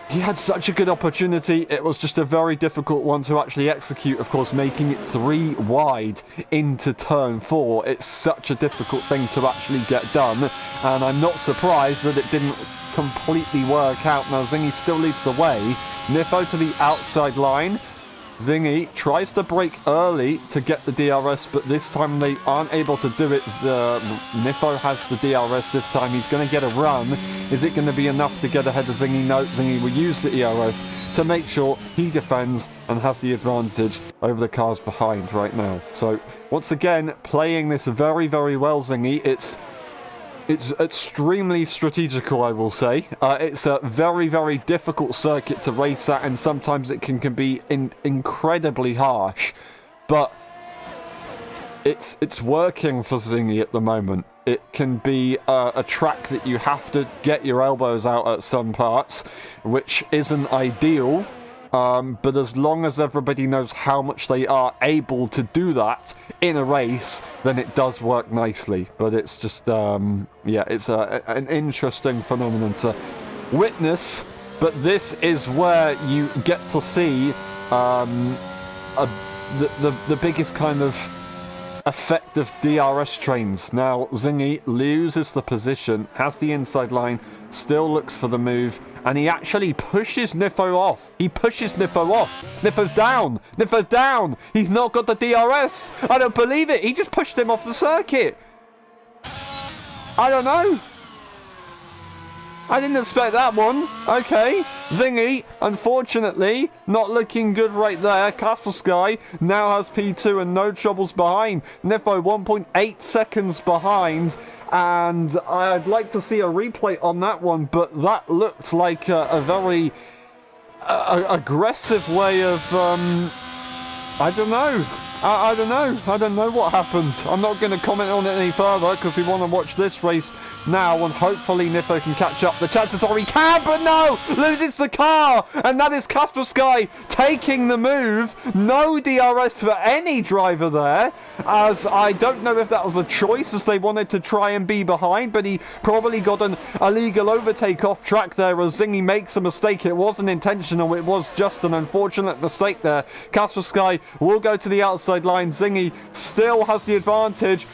he had such a good opportunity. It was just a very difficult one to actually execute, of course, making it 3 wide into turn 4. It's such a difficult thing to actually get done, and I'm not surprised that it didn't completely work out. Now Zingy still leads the way. Nifo to the outside line. Zingy tries to brake early to get the DRS, but this time they aren't able to do it. Nifo has the DRS this time. He's going to get a run. Is it going to be enough to get ahead of Zingy? No, Zingy will use the ERS to make sure he defends and has the advantage over the cars behind right now. So once again, playing this very, very well, Zingy. It's extremely strategical, I will say. It's a very, very difficult circuit to race at, and sometimes it can be incredibly harsh. But it's working for Zingy at the moment. It can be a track that you have to get your elbows out at some parts, which isn't ideal. But as long as everybody knows how much they are able to do that in a race, then it does work nicely. But it's just, yeah, it's an interesting phenomenon to witness. But this is where you get to see the biggest kind of effect of DRS trains. Now, Zingy loses the position, has the inside line, still looks for the move, and he actually pushes Nifo off. He pushes Nifo off. Nifo's down. Nifo's down. He's not got the DRS. I don't believe it. He just pushed him off the circuit. I don't know. I didn't expect that one. Okay. Zingy, unfortunately, not looking good right there. Casper Sky now has P2 and no troubles behind. Nifo 1.8 seconds behind. And I'd like to see a replay on that one, but that looked like a very aggressive way of, I don't know. I don't know. I don't know what happened. I'm not going to comment on it any further because we want to watch this race now, and hopefully Nifo can catch up. The chances are he can, but no! Loses the car! And that is Casper Sky taking the move. No DRS for any driver there, as I don't know if that was a choice, as they wanted to try and be behind, but he probably got an illegal overtake off track there as Zingy makes a mistake. It wasn't intentional, it was just an unfortunate mistake there. Casper Sky will go to the outside line. Zingy still has the advantage.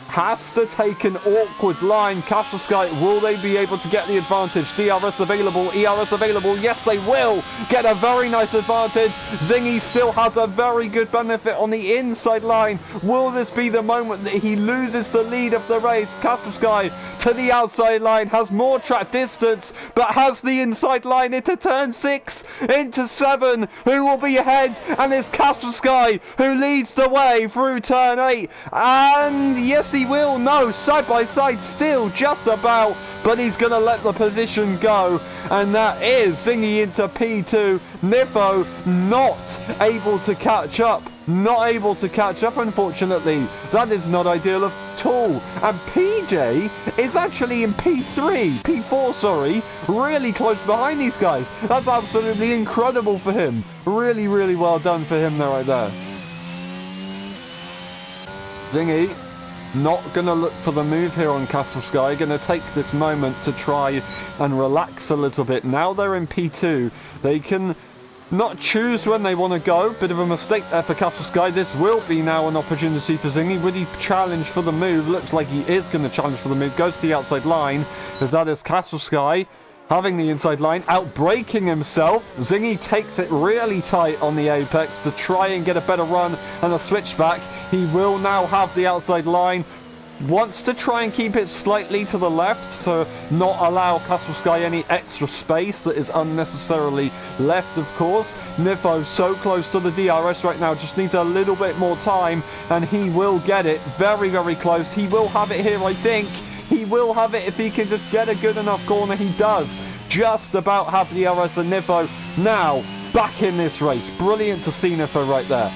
Has to take an awkward line. Casper Sky, will they be able to get the advantage? DRS available, ERS available. Yes, they will get a very nice advantage. Zingy still has a very good benefit on the inside line. Will this be the moment that he loses the lead of the race? Casper Sky to the outside line, has more track distance, but has the inside line into turn 6, into 7. Who will be ahead? And it's Casper Sky who leads the way through turn 8. And yes, he will. No, side by side still, just about, but he's going to let the position go. And that is Zingy into P2. Nifo not able to catch up. Not able to catch up, unfortunately. That is not ideal at all. And PJ is actually in P4, sorry. Really close behind these guys. That's absolutely incredible for him. Really, really well done for him there, right there. Zingy Not going to look for the move here on Castle Sky. Going to take this moment to try and relax a little bit. Now they're in P2. They can not choose when they want to go. Bit of a mistake there for Castle Sky. This will be now an opportunity for Zingy. Would he challenge for the move? Looks like he is going to challenge for the move. Goes to the outside line, as that is Castle Sky having the inside line, outbraking himself. Zingy takes it really tight on the apex to try and get a better run and a switchback. He will now have the outside line. Wants to try and keep it slightly to the left to not allow Castle Sky any extra space that is unnecessarily left, of course. Nifo so close to the DRS right now, just needs a little bit more time, and he will get it. Very, very close. He will have it here, I think. He will have it if he can just get a good enough corner. He does just about have the DRS, and Nifo now back in this race. Brilliant to see Nifo right there.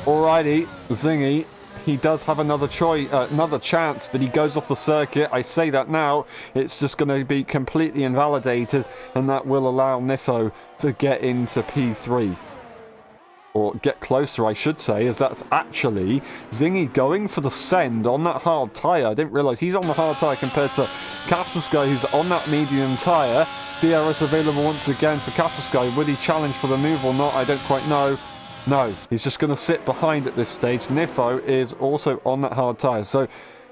Alrighty, Zingy, he does have another chance, but he goes off the circuit. I say that now, it's just going to be completely invalidated, and that will allow Nifo to get into P3. Or get closer, I should say, as that's actually Zingy going for the send on that hard tyre. I didn't realise he's on the hard tyre compared to Castle Sky, who's on that medium tyre. DRS available once again for Castle Sky. Would he challenge for the move or not? I don't quite know. No, he's just going to sit behind at this stage. Nifo is also on that hard tyre. So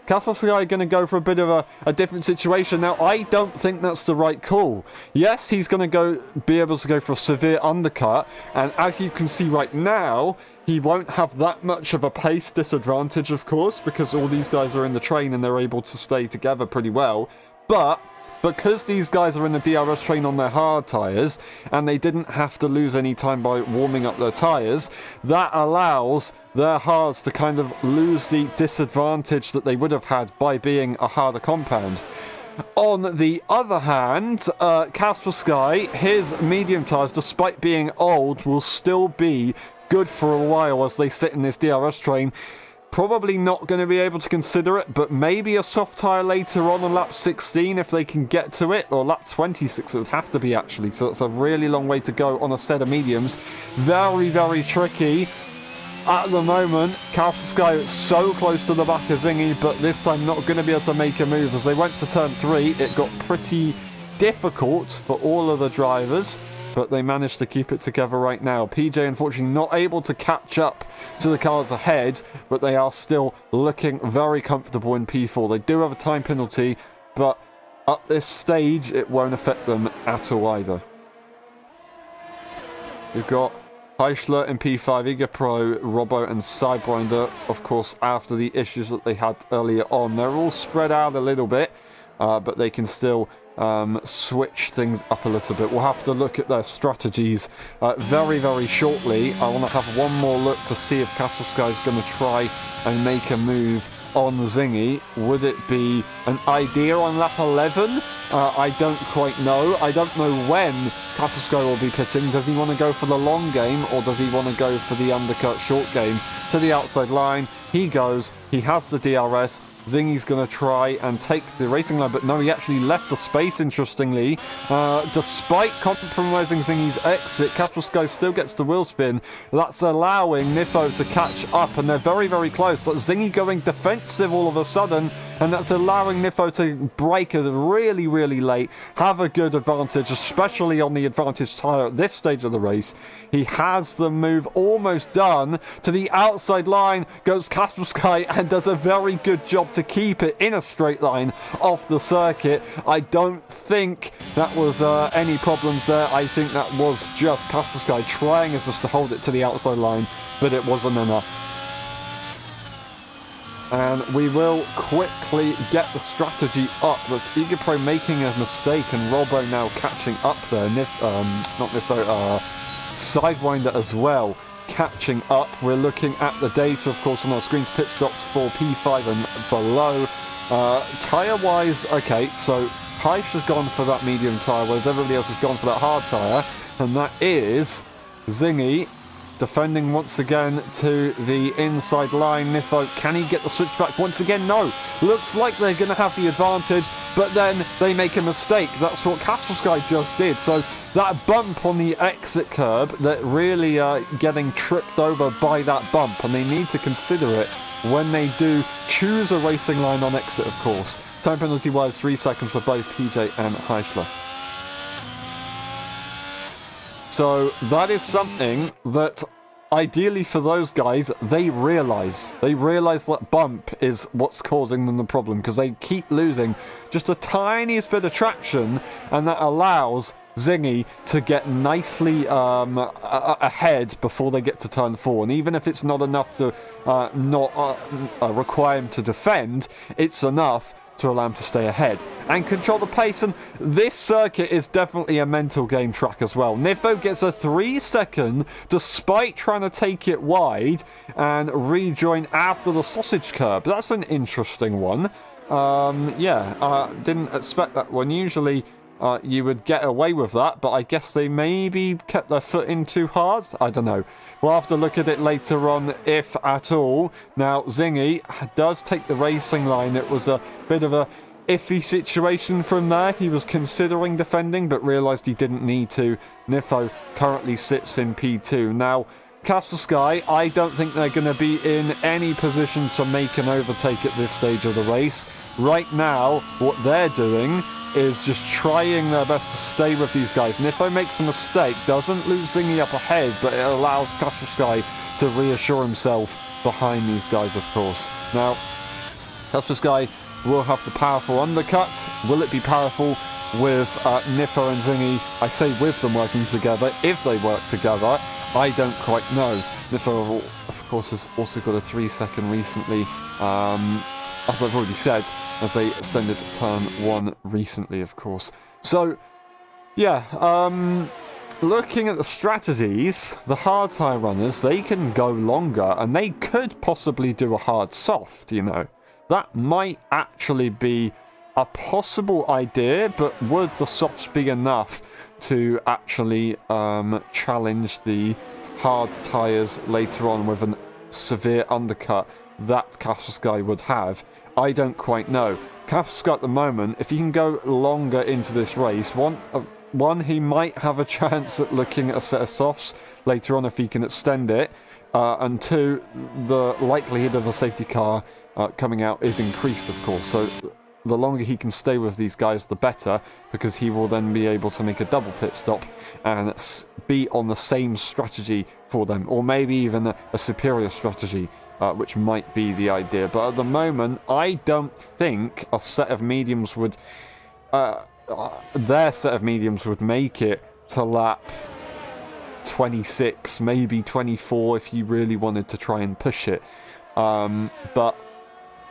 Castle Sky going to go for a bit of a different situation. Now, I don't think that's the right call. Yes, he's going to be able to go for a severe undercut. And as you can see right now, he won't have that much of a pace disadvantage, of course, because all these guys are in the train and they're able to stay together pretty well. But because these guys are in the DRS train on their hard tyres, and they didn't have to lose any time by warming up their tyres, that allows their hards to kind of lose the disadvantage that they would have had by being a harder compound. On the other hand, Castle Sky, his medium tyres, despite being old, will still be good for a while as they sit in this DRS train. Probably not going to be able to consider it, but maybe a soft tyre later on lap 16 if they can get to it, or lap 26 it would have to be actually, so it's a really long way to go on a set of mediums. Very, very tricky. At the moment, Castle Sky is so close to the back of Zingy, but this time not going to be able to make a move. As they went to turn 3, it got pretty difficult for all of the drivers, but they managed to keep it together right now. PJ, unfortunately, not able to catch up to the cars ahead, but they are still looking very comfortable in P4. They do have a time penalty, but at this stage, it won't affect them at all either. We've got Heischler in P5, Iga Pro, Robbo and Sidewinder, of course, after the issues that they had earlier on. They're all spread out a little bit, but they can still switch things up a little bit. We'll have to look at their strategies very, very shortly. I want to have one more look to see if Castle Sky is going to try and make a move on Zingy. Would it be an idea on lap 11? I don't quite know. I don't know when Castle Sky will be pitting. Does he want to go for the long game, or does he want to go for the undercut short game? To the outside line, he goes. He has the DRS. Zingy's going to try and take the racing line, but no, he actually left the space, interestingly. Despite compromising Zingy's exit, Castle Sky still gets the wheel spin. That's allowing Nifo to catch up, and they're very, very close. That's Zingy going defensive all of a sudden, and that's allowing Nifo to brake really, really late, have a good advantage, especially on the advantage tyre at this stage of the race. He has the move almost done. To the outside line goes Castle Sky and does a very good job to keep it in a straight line off the circuit. I don't think that was any problems there. I think that was just Castle Sky trying his best to hold it to the outside line, but it wasn't enough. And we will quickly get the strategy up. That's Iga Pro making a mistake, and Robbo now catching up there. Sidewinder as well catching up. We're looking at the data, of course, on our screens. Pit stops for P5 and below. Tyre-wise, okay, so Heisch has gone for that medium tyre, whereas everybody else has gone for that hard tyre, and that is Zingy defending once again to the inside line. Nifo, can he get the switchback once again? No. Looks like they're going to have the advantage, but then they make a mistake. That's what Kaspersky just did. So that bump on the exit curb, that really getting tripped over by that bump, and they need to consider it when they do choose a racing line on exit, of course. Time penalty wise, 3 seconds for both PJ and Heischler. So that is something that ideally for those guys, they realise. They realise that bump is what's causing them the problem, because they keep losing just a tiniest bit of traction, and that allows Zingy to get nicely ahead before they get to turn 4. And even if it's not enough to require him to defend, it's enough to allow him to stay ahead and control the pace. And this circuit is definitely a mental game track as well. Nifo gets a 3-second despite trying to take it wide and rejoin after the sausage curb. That's an interesting one. Didn't expect that one. Usually you would get away with that, but I guess they maybe kept their foot in too hard. I don't know. We'll have to look at it later on, if at all. Now, Zingy does take the racing line. It was a bit of a iffy situation from there. He was considering defending, but realised he didn't need to. Nifo currently sits in P2. Now, Kaspersky, I don't think they're going to be in any position to make an overtake at this stage of the race. Right now, what they're doing is just trying their best to stay with these guys. Nifo makes a mistake, doesn't lose Zingy up ahead, but it allows Kaspersky to reassure himself behind these guys, of course. Now, Kaspersky will have the powerful undercut. Will it be powerful with Nifo and Zingy? I say with them working together. If they work together, I don't quite know. Nifo, of course, has also got a 3-second recently, as I've already said, as they extended turn 1 recently, of course. So, yeah, looking at the strategies, the hard tyre runners, they can go longer, and they could possibly do a hard soft, you know. That might actually be a possible idea, but would the softs be enough to actually challenge the hard tyres later on with a severe undercut that Kaspersky would have? I don't quite know. Kaspersky at the moment, if he can go longer into this race, one, he might have a chance at looking at a set of softs later on if he can extend it, and 2, the likelihood of a safety car coming out is increased, of course. So the longer he can stay with these guys, the better, because he will then be able to make a double pit stop and be on the same strategy for them, or maybe even a superior strategy, which might be the idea. But at the moment, I don't think a set of mediums would, their set of mediums would make it to lap 26, maybe 24 if you really wanted to try and push it. But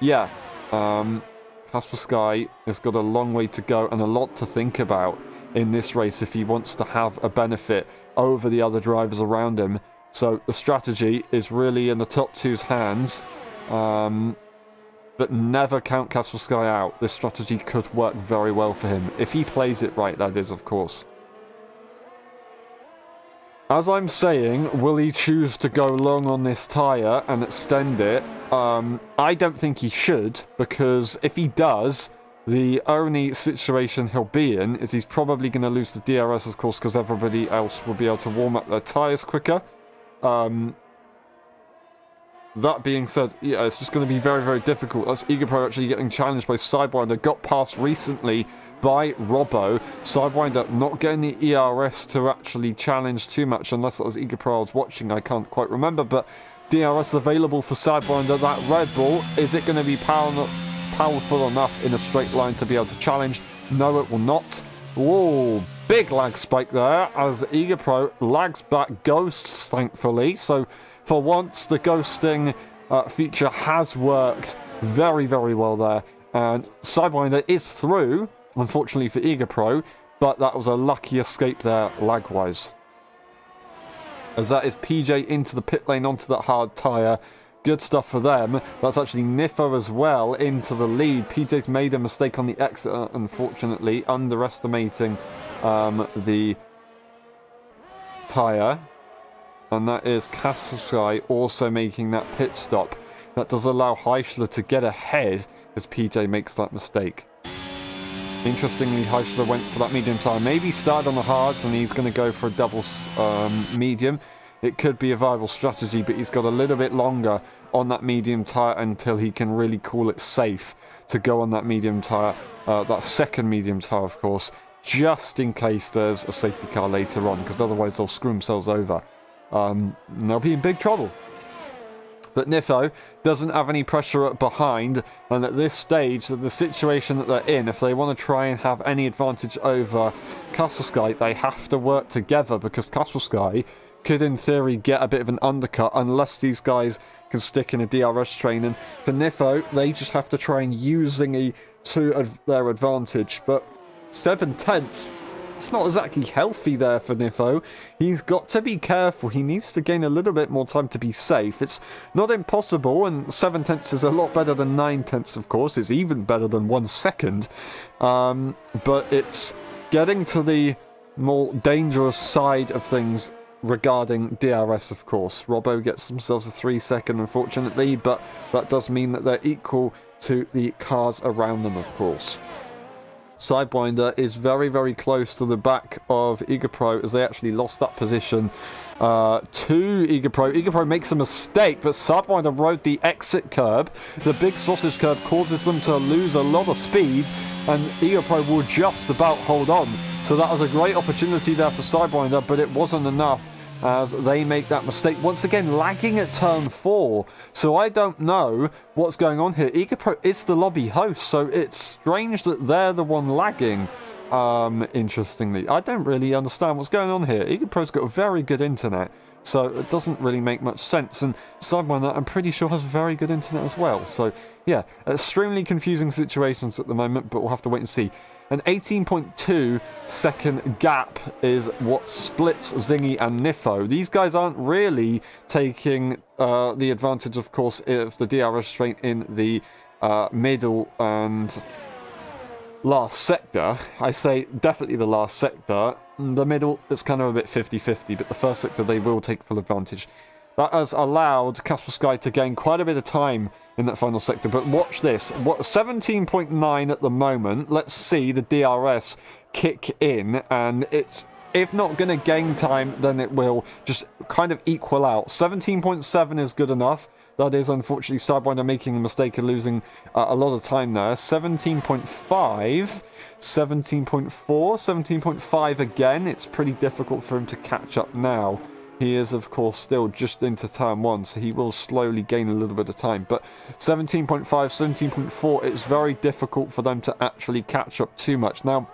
yeah, Kaspersky has got a long way to go and a lot to think about in this race if he wants to have a benefit over the other drivers around him. So the strategy is really in the top two's hands, but never count Kaspersky out. This strategy could work very well for him, if he plays it right, that is, of course. As I'm saying, will he choose to go long on this tyre and extend it? I don't think he should, because if he does, the only situation he'll be in is he's probably going to lose the DRS, of course, because everybody else will be able to warm up their tyres quicker. That being said, yeah, it's just going to be very, very difficult. That's EagerPro actually getting challenged by Sidewinder. Got passed recently by Robbo. Sidewinder not getting the ERS to actually challenge too much, unless it was EagerPro I was watching. I can't quite remember, but DRS available for Sidewinder. That Red Bull, is it going to be powerful enough in a straight line to be able to challenge? No, it will not. Whoa, big lag spike there as EagerPro lags back ghosts, thankfully. So for once, the ghosting feature has worked very, very well there. And Sidewinder is through, unfortunately for EagerPro, but that was a lucky escape there lag-wise. As that is PJ into the pit lane onto that hard tyre. Good stuff for them. That's actually Nifo as well into the lead. PJ's made a mistake on the exit, unfortunately, underestimating the tyre. and that is Kasselschei also making that pit stop. That does allow Heischler to get ahead as PJ makes that mistake. Interestingly, Heischler went for that medium tyre. Maybe started on the hards and he's going to go for a double medium. It could be a viable strategy, but he's got a little bit longer on that medium tyre until he can really call it safe to go on that medium tyre, that second medium tyre, of course, just in case there's a safety car later on, because otherwise they'll screw themselves over. And they'll be in big trouble. But Nifo doesn't have any pressure up behind, and at this stage, the situation that they're in, if they want to try and have any advantage over Kasselschei, they have to work together, because Kasselschei could in theory get a bit of an undercut unless these guys can stick in a DRS train. And for Nifo, they just have to try and use Zingy to their advantage. But 7/10, it's not exactly healthy there for Nifo. He's got to be careful. He needs to gain a little bit more time to be safe. It's not impossible, and 7/10 is a lot better than 9/10, of course. It's even better than 1 second. But it's getting to the more dangerous side of things regarding DRS, of course. Robbo gets themselves a 3-second, unfortunately, but that does mean that they're equal to the cars around them, of course. Sidewinder is very, very close to the back of Igapro as they actually lost that position to Igapro. Igapro makes a mistake, but Sidewinder rode the exit curb. The big sausage curb causes them to lose a lot of speed, and Igapro will just about hold on. So that was a great opportunity there for Sidewinder, but it wasn't enough as they make that mistake. Once again, lagging at turn 4. So I don't know what's going on here. Igapro is the lobby host, so it's strange that they're the one lagging. Interestingly, I don't really understand what's going on here. Igapro's got a very good internet, so it doesn't really make much sense. And Sidewinder, I'm pretty sure, has very good internet as well. So yeah, extremely confusing situations at the moment, but we'll have to wait and see. An 18.2 second gap is what splits Zingy and Nifo. These guys aren't really taking the advantage, of course, of the DRS straight in the middle and last sector. I say definitely the last sector. The middle, it's kind of a bit 50-50, but the first sector they will take full advantage. That has allowed Kasselschei to gain quite a bit of time in that final sector. But watch this. 17.9 at the moment. Let's see the DRS kick in. And it's, if not going to gain time, then it will just kind of equal out. 17.7 is good enough. That is, unfortunately, Sidewinder making a mistake and losing a lot of time there. 17.5, 17.4, 17.5 again. It's pretty difficult for him to catch up now. He is, of course, still just into turn 1, so he will slowly gain a little bit of time. But 17.5, 17.4, it's very difficult for them to actually catch up too much. Now,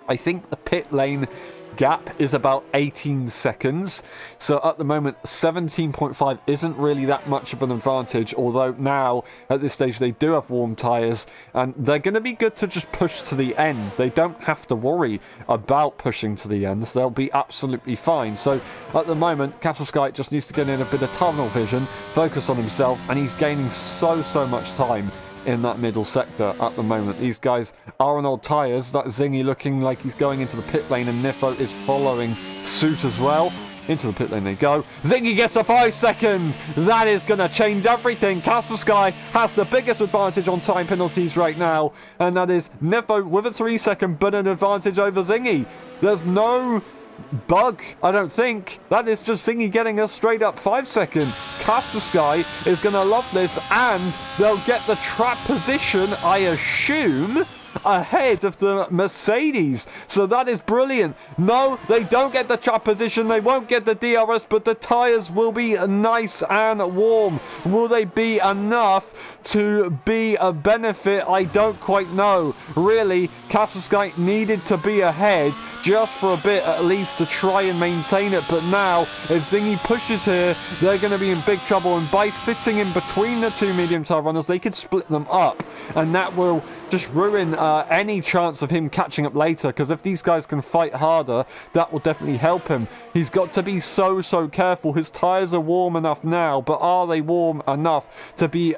I think the pit lane gap is about 18 seconds. So at the moment, 17.5 isn't really that much of an advantage, although now, at this stage, they do have warm tyres, and they're going to be good to just push to the ends. They don't have to worry about pushing to the ends. They'll be absolutely fine. So at the moment, Kasselschei just needs to get in a bit of tunnel vision, focus on himself, and he's gaining so much time in that middle sector at the moment. These guys are on old tyres. That Zingy looking like he's going into the pit lane, and Nifo is following suit as well. Into the pit lane they go. Zingy gets a 5 second. That is going to change everything. Kasselschei has the biggest advantage on time penalties right now, and that is Nifo with a 3 second, but an advantage over Zingy. There's no bug, I don't think. That is just Zingy getting a straight up 5 second. Kasselschei is going to love this, and they'll get the trap position, I assume, ahead of the Mercedes. So that is brilliant. No, they don't get the trap position, they won't get the DRS, but the tyres will be nice and warm. Will they be enough to be a benefit? I don't quite know. Really, Kasselschei needed to be ahead just for a bit at least to try and maintain it, but now if Zingy pushes here, they're going to be in big trouble, and by sitting in between the two medium tyre runners, they could split them up, and that will just ruin any chance of him catching up later, because if these guys can fight harder, that will definitely help him. He's got to be so careful. His tyres are warm enough now, but are they warm enough to be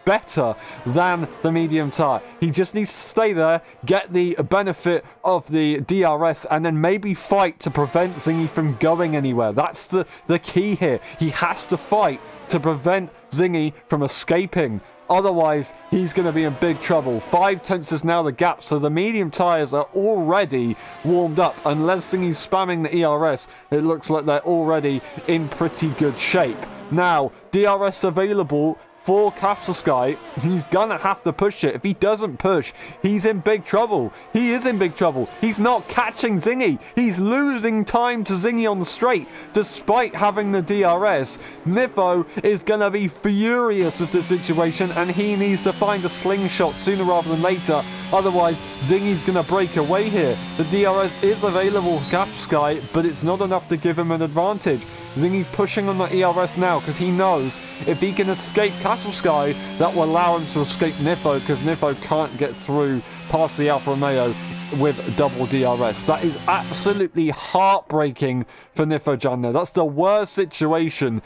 better than the medium tyre? He just needs to stay there, get the benefit of the DRS and then maybe fight to prevent Zingy from going anywhere. That's the key here. He has to fight to prevent Zingy from escaping. Otherwise, he's going to be in big trouble. 5 tenths is now the gap, so the medium tyres are already warmed up. Unless Zingy's spamming the ERS, it looks like they're already in pretty good shape. Now, DRS available for Capital Sky. He's gonna have to push it. If he doesn't push, he's in big trouble. He is in big trouble. He's not catching Zingy. He's losing time to Zingy on the straight, despite having the DRS. Nifo is gonna be furious with this situation, and he needs to find a slingshot sooner rather than later. Otherwise, Zingy's gonna break away here. The DRS is available for Capital Sky, but it's not enough to give him an advantage. Zingy's pushing on the ERS now because he knows if he can escape Castle Sky, that will allow him to escape Nifo, because Nifo can't get through past the Alfa Romeo with double DRS. That is absolutely heartbreaking for Nifo Jan there. That's the worst situation.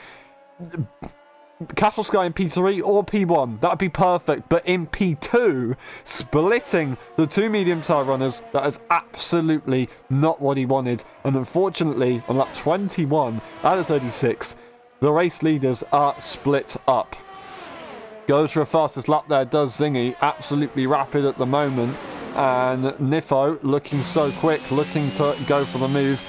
Castle Sky in P3 or P1, that'd be perfect, but in P2, splitting the two medium tyre runners, that is absolutely not what he wanted. And unfortunately, on lap 21 out of 36, the race leaders are split up. Goes for a fastest lap there, does Zingy, absolutely rapid at the moment, and Nifo looking so quick, looking to go for the move.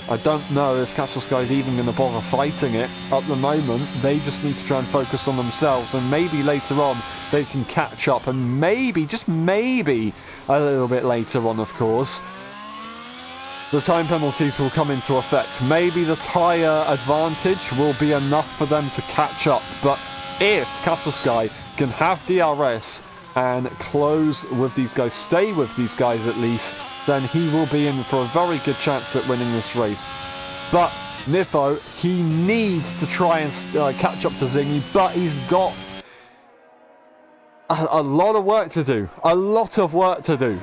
I don't know if Castle Sky is even going to bother fighting it at the moment. They just need to try and focus on themselves, and maybe later on they can catch up, and maybe, just maybe, a little bit later on, of course, the time penalties will come into effect. Maybe the tyre advantage will be enough for them to catch up, but if Castle Sky can have DRS and close with these guys, stay with these guys at least, then he will be in for a very good chance at winning this race. But Nifo, he needs to try and catch up to Zingy, but he's got a lot of work to do. A lot of work to do.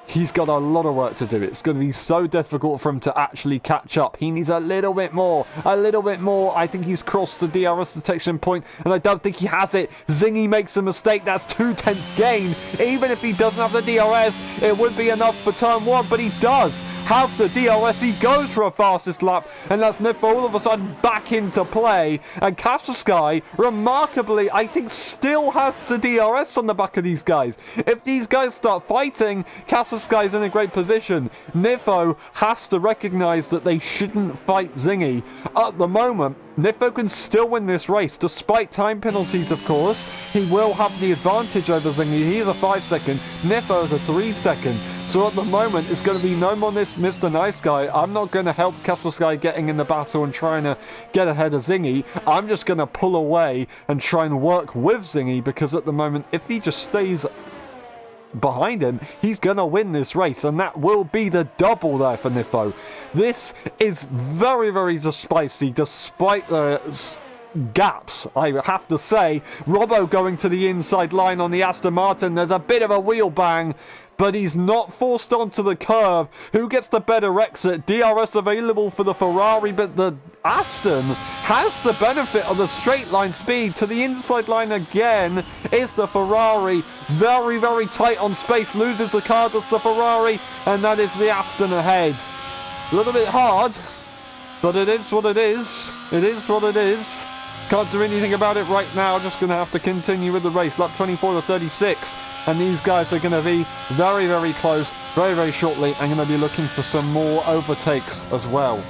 He's got a lot of work to do. It's going to be so difficult for him to actually catch up. He needs a little bit more. A little bit more. I think he's crossed the DRS detection point, and I don't think he has it. Zingy makes a mistake. That's 2 tenths gain. Even if he doesn't have the DRS, it would be enough for turn 1, but he does have the DRS. He goes for a fastest lap, and that's Nifo all of a sudden back into play. And Castle Sky, remarkably, I think still has the DRS on the back of these guys. If these guys start fighting, Castle Sky's in a great position. Nifo has to recognize that they shouldn't fight Zingy. At the moment, Nifo can still win this race, despite time penalties, of course. He will have the advantage over Zingy. He's a 5 second, Nifo is a 3 second. So at the moment, it's going to be no more this Mr. Nice Guy. I'm not going to help Castle Sky getting in the battle and trying to get ahead of Zingy. I'm just going to pull away and try and work with Zingy, because at the moment, if he just stays behind him, he's gonna win this race, and that will be the double there for Nifo. This is very, very spicy, despite the gaps, I have to say. Robbo going to the inside line on the Aston Martin. There's a bit of a wheel bang, but he's not forced onto the curve. Who gets the better exit? DRS available for the Ferrari, but the Aston has the benefit of the straight line speed. To the inside line again is the Ferrari. Very, very tight on space. Loses the car, does the Ferrari, and that is the Aston ahead. A little bit hard, but it is what it is. It is what it is. Can't do anything about it right now. Just going to have to continue with the race. Lap 24 to 36. And these guys are going to be very, very close very, very shortly. I'm going to be looking for some more overtakes as well.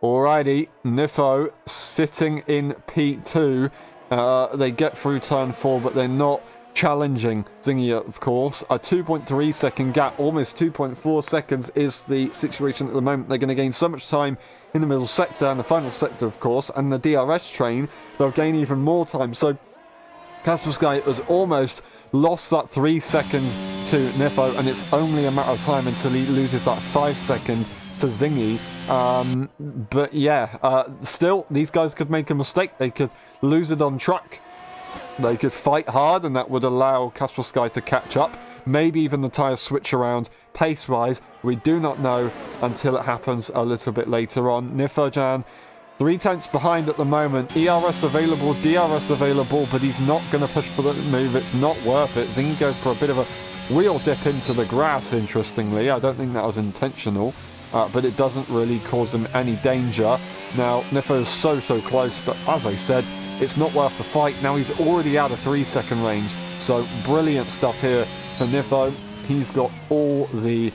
Alrighty, Nifo sitting in P2. They get through turn 4, but they're not challenging Zingy, of course. A 2.3 second gap, almost 2.4 seconds is the situation at the moment. They're going to gain so much time in the middle sector and the final sector, of course, and the DRS train, they'll gain even more time. So Casper Sky has almost lost that 3 second to Nifo, and it's only a matter of time until he loses that 5 second to Zingy. But yeah, still, these guys could make a mistake. They could lose it on track. They could fight hard, and that would allow Casper Sky to catch up. Maybe even the tyres switch around pace-wise. We do not know until it happens a little bit later on. Nifojan, 3 tenths behind at the moment. ERS available, DRS available, but he's not going to push for the move. It's not worth it. Zingy goes for a bit of a wheel dip into the grass, interestingly. I don't think that was intentional, but it doesn't really cause him any danger. Now, Nifo is so close, but as I said, it's not worth the fight. Now he's already out of 3-second range, so brilliant stuff here for Nifo. He's got all the...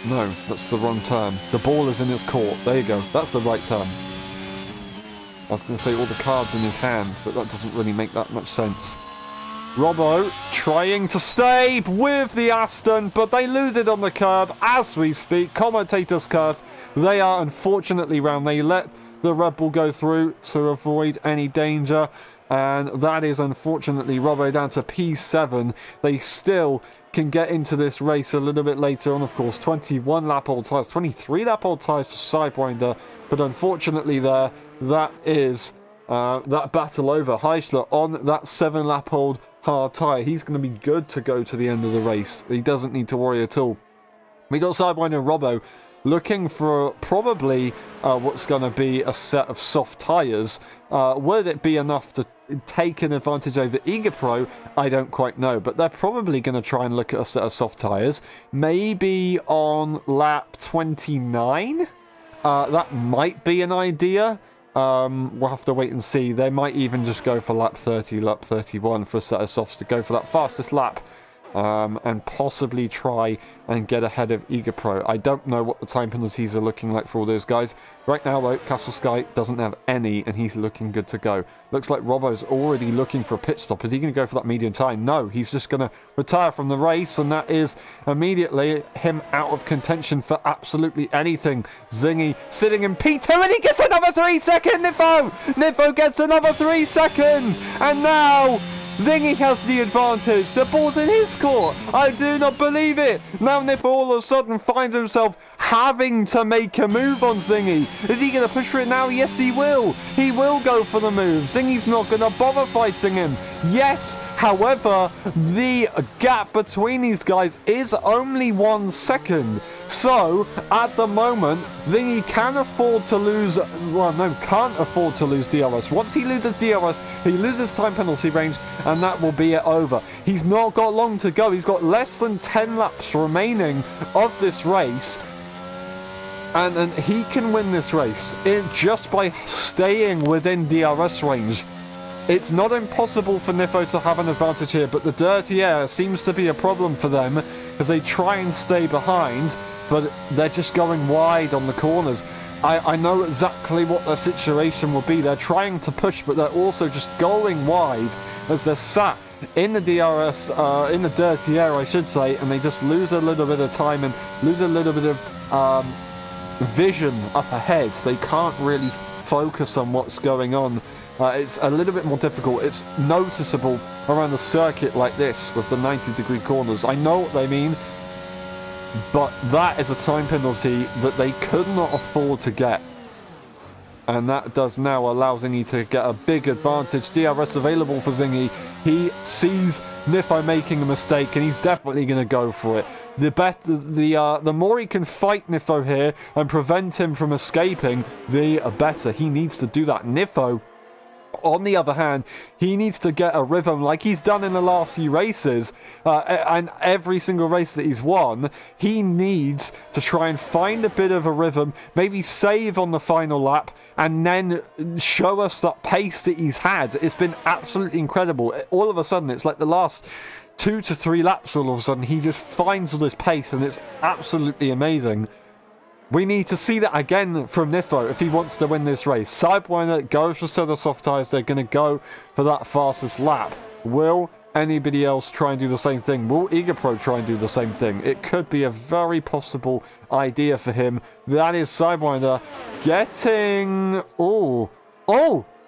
No, that's the wrong term. The ball is in his court. There you go. That's the right term. I was going to say all the cards in his hand, but that doesn't really make that much sense. Robbo trying to stay with the Aston, but they lose it on the curb as we speak. Commentator's curse. They are unfortunately round. They let the Red Bull go through to avoid any danger. And that is unfortunately Robbo down to P7. They still can get into this race a little bit later on, of course. 21 lap old tyres, 23 lap old tyres for Sidewinder. But unfortunately that is that battle over. Heisler on that 7 lap old hard tyre. He's going to be good to go to the end of the race. He doesn't need to worry at all. We got Sidewinder and Robbo looking for probably what's going to be a set of soft tyres. Would it be enough to take an advantage over Eager Pro? I don't quite know, but they're probably going to try and look at a set of soft tyres. Maybe on lap 29? That might be an idea. We'll have to wait and see. They might even just go for lap 30, lap 31 for a set of softs to go for that fastest lap. And possibly try and get ahead of Eager Pro. I don't know what the time penalties are looking like for all those guys. Right now, though, Castle Sky doesn't have any, and he's looking good to go. Looks like Robbo's already looking for a pit stop. Is he going to go for that medium time? No, he's just going to retire from the race, and that is immediately him out of contention for absolutely anything. Zingy sitting in P2, and he gets another 3-second, Nifo! Nifo gets another 3-second, and now... Zingy has the advantage. The ball's in his court. I do not believe it. Now Nifo all of a sudden finds himself having to make a move on Zingy. Is he going to push for it now? Yes, he will. He will go for the move. Zingy's not going to bother fighting him. Yes, however, the gap between these guys is only 1 second. So, at the moment, Zingy can afford to lose... Well, no, can't afford to lose DRS. Once he loses DRS, he loses time penalty range, and that will be it over. He's not got long to go. He's got less than 10 laps remaining of this race. And he can win this race just by staying within DRS range. It's not impossible for Nifo to have an advantage here, but the dirty air seems to be a problem for them as they try and stay behind, but they're just going wide on the corners. I know exactly what their situation will be. They're trying to push, but they're also just going wide as they're sat in the DRS, in the dirty air, I should say, and they just lose a little bit of time and lose a little bit of vision up ahead. They can't really focus on what's going on. It's a little bit more difficult. It's noticeable around the circuit like this with the 90-degree corners. I know what they mean, but that is a time penalty that they could not afford to get. And that does now allow Zingy to get a big advantage. DRS available for Zingy. He sees Nifo making a mistake, and he's definitely going to go for it. The more he can fight Nifo here and prevent him from escaping, the better. He needs to do that. Nifo, on the other hand, he needs to get a rhythm like he's done in the last few races, and every single race that he's won. He needs to try and find a bit of a rhythm, maybe save on the final lap, and then show us that pace that he's had. It's been absolutely incredible. All of a sudden, it's like the last 2 to 3 laps, all of a sudden, he just finds all this pace, and it's absolutely amazing. We need to see that again from Nifo if he wants to win this race. Sidewinder goes for set of soft tyres. They're going to go for that fastest lap. Will anybody else try and do the same thing? Will Eager Pro try and do the same thing? It could be a very possible idea for him. That is Sidewinder getting... Oh,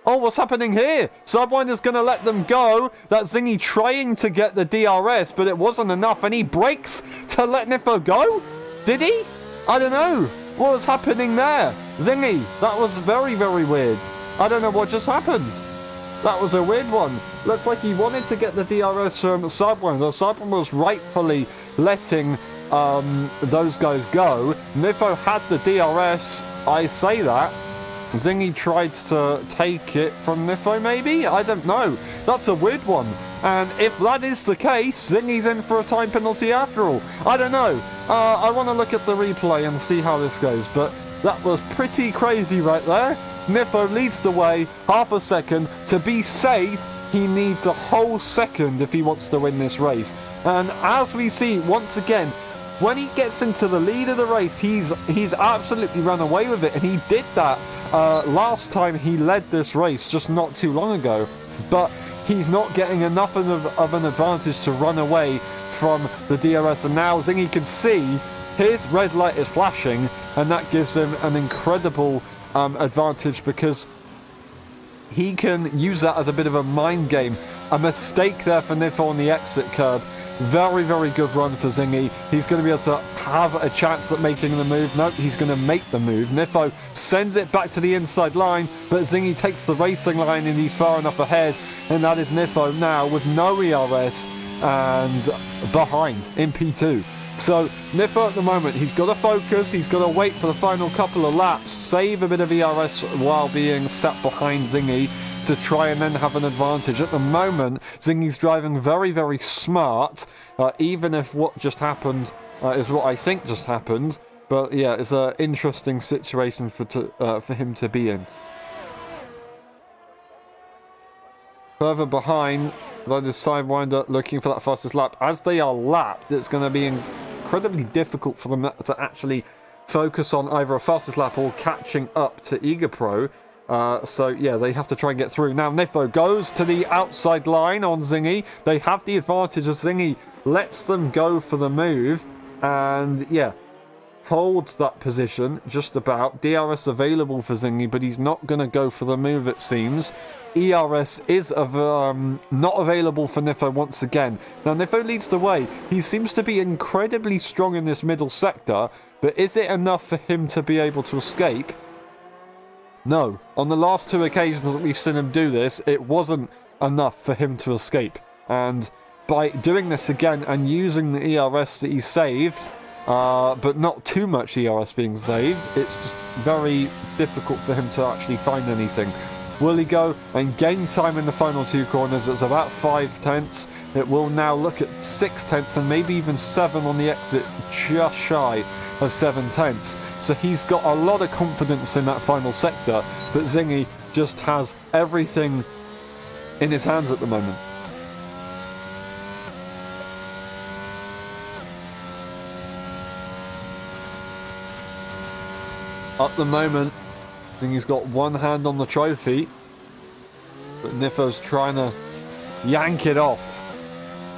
what's happening here? Sidewinder's going to let them go. That's Zingy trying to get the DRS, but it wasn't enough, and he brakes to let Nifo go? Did he? I don't know. What was happening there? Zingy, that was very, very weird. I don't know what just happened. That was a weird one. Looked like he wanted to get the DRS from Sidewinder. Sidewinder was rightfully letting those guys go. Nifo had the DRS. I say that. Zingy tried to take it from Nifo, maybe? I don't know. That's a weird one. And if that is the case, Zingy's in for a time penalty after all. I don't know. I want to look at the replay and see how this goes, but that was pretty crazy right there. Nifo leads the way, half a second. To be safe, he needs a whole second if he wants to win this race. And as we see, once again, when he gets into the lead of the race, he's absolutely run away with it. And he did that last time he led this race, just not too long ago. But he's not getting enough of an advantage to run away from the DRS. And now Zingy can see his red light is flashing, and that gives him an incredible advantage because he can use that as a bit of a mind game. A mistake there for Nifo on the exit curb. Very, very good run for Zingy. He's going to be able to have a chance at making the move. Nope, he's going to make the move. Nifo sends it back to the inside line, but Zingy takes the racing line and he's far enough ahead. And that is Nifo now with no ERS and behind in P2. So Nifo at the moment, he's got to focus, he's got to wait for the final couple of laps, save a bit of ERS while being sat behind Zingy to try and then have an advantage. At the moment, Zingy's driving very, very smart, even if what just happened is what I think just happened. But yeah, it's an interesting situation for him to be in. Further behind, that is Sidewinder looking for that fastest lap. As they are lapped, it's going to be incredibly difficult for them to actually focus on either a fastest lap or catching up to Eager Pro. So yeah, they have to try and get through. Now Nifo goes to the outside line on Zingy. They have the advantage as Zingy lets them go for the move. And yeah, holds that position just about. DRS available for Zingy, but he's not going to go for the move, it seems. ERS is not available for Nifo once again. Now Nifo leads the way. He seems to be incredibly strong in this middle sector, but is it enough for him to be able to escape? No. On the last two occasions that we've seen him do this, it wasn't enough for him to escape. And by doing this again and using the ERS that he saved, but not too much ERS being saved, it's just very difficult for him to actually find anything. Will he go and gain time in the final two corners? It's about 5 tenths. It will now look at 6 tenths and maybe even 7 on the exit, just shy of 7 tenths. So he's got a lot of confidence in that final sector, but Zingy just has everything in his hands at the moment. At the moment, Zingy's got one hand on the trophy, but Nifo's trying to yank it off,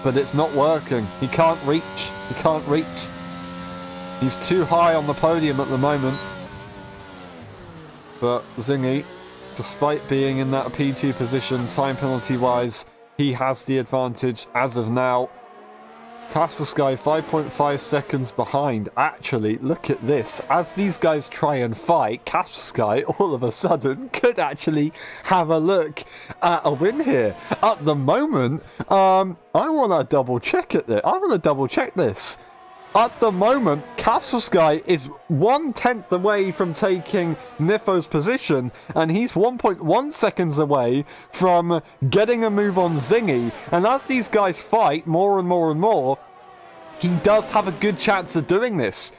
but it's not working. He can't reach. He can't reach. He's too high on the podium at the moment. But Zingy, despite being in that P2 position, time penalty wise, he has the advantage as of now. Sky 5.5 seconds behind. Actually, look at this. As these guys try and fight, Sky all of a sudden could actually have a look at a win here. At the moment, I want to double check this. At the moment, Sky is 1/10 away from taking Nifo's position, and he's 1.1 seconds away from getting a move on Zingy. And as these guys fight more and more and more, he does have a good chance of doing this.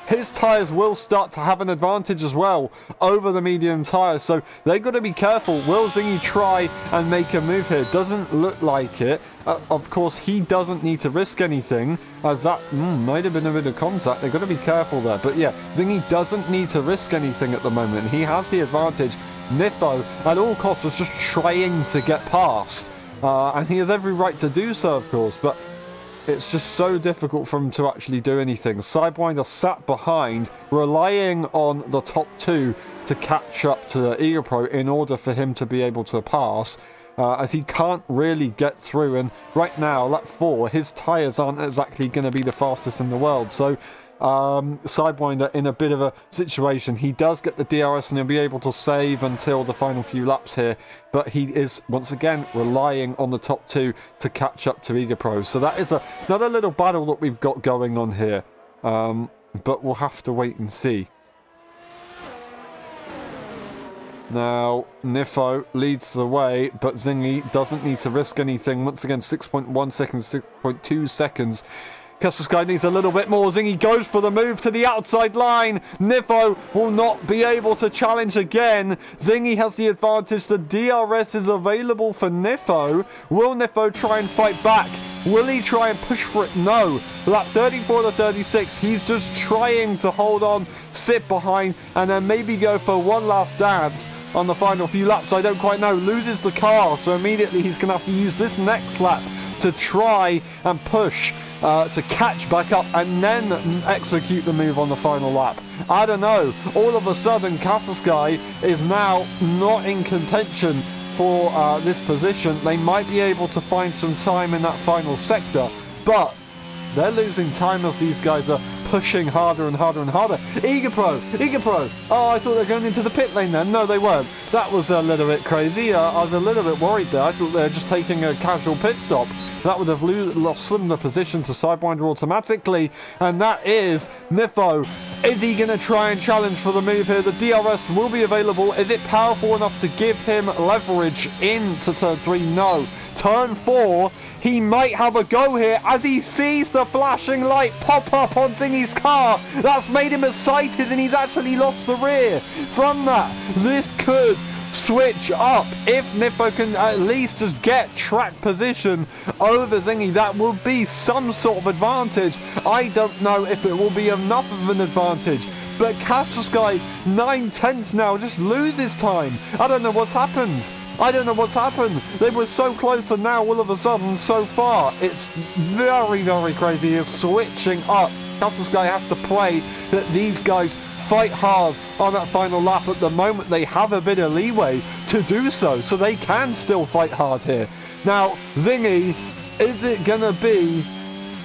His tyres will start to have an advantage as well over the medium tyres, so they've got to be careful. Will Zingy try and make a move here? Doesn't look like it. Of course, he doesn't need to risk anything, as that might have been a bit of contact. They've got to be careful there. But yeah, Zingy doesn't need to risk anything at the moment. He has the advantage. Nifo, at all costs, was just trying to get past. And he has every right to do so, of course, but it's just so difficult for him to actually do anything. Sidewinder sat behind, relying on the top two to catch up to the Eager Pro in order for him to be able to pass, as he can't really get through. And right now, lap 4, his tyres aren't exactly going to be the fastest in the world. So Sidewinder in a bit of a situation. He does get the DRS and he'll be able to save until the final few laps here, but he is once again relying on the top two to catch up to Eager Pro. So that is another little battle that we've got going on here, but we'll have to wait and see. Now, Nifo leads the way, but Zingy doesn't need to risk anything. Once again, 6.1 seconds, 6.2 seconds. Kaspersky needs a little bit more. Zingy goes for the move to the outside line. Nifo will not be able to challenge again. Zingy has the advantage. The DRS is available for Nifo. Will Nifo try and fight back? Will he try and push for it? No. Lap 34 to 36. He's just trying to hold on, sit behind, and then maybe go for one last dance on the final few laps. I don't quite know. Loses the car, so immediately he's going to have to use this next lap to try and push to catch back up and then execute the move on the final lap. I don't know. All of a sudden, Kaspersky is now not in contention for this position. They might be able to find some time in that final sector, but they're losing time as these guys are pushing harder and harder and harder. Eager Pro. Oh, I thought they were going into the pit lane then. No, they weren't. That was a little bit crazy. I was a little bit worried there. I thought they were just taking a casual pit stop. That would have lost them the position to Sidewinder automatically, and that is Nifo. Is he going to try and challenge for the move here? The DRS will be available. Is it powerful enough to give him leverage into turn 3? No. Turn 4, he might have a go here as he sees the flashing light pop up on Zingy's car. That's made him excited, and he's actually lost the rear. From that, this could switch up. If Nifo can at least just get track position over Zingy, that will be some sort of advantage. I don't know if it will be enough of an advantage, but Kaspersky 9/10 now just loses time. I don't know what's happened. They were so close, and now all of a sudden, so far, it's very, very crazy. It's switching up. Kaspersky has to pray that these guys fight hard on that final lap. At the moment, they have a bit of leeway to do so they can still fight hard here. Now, Zingy, is it gonna be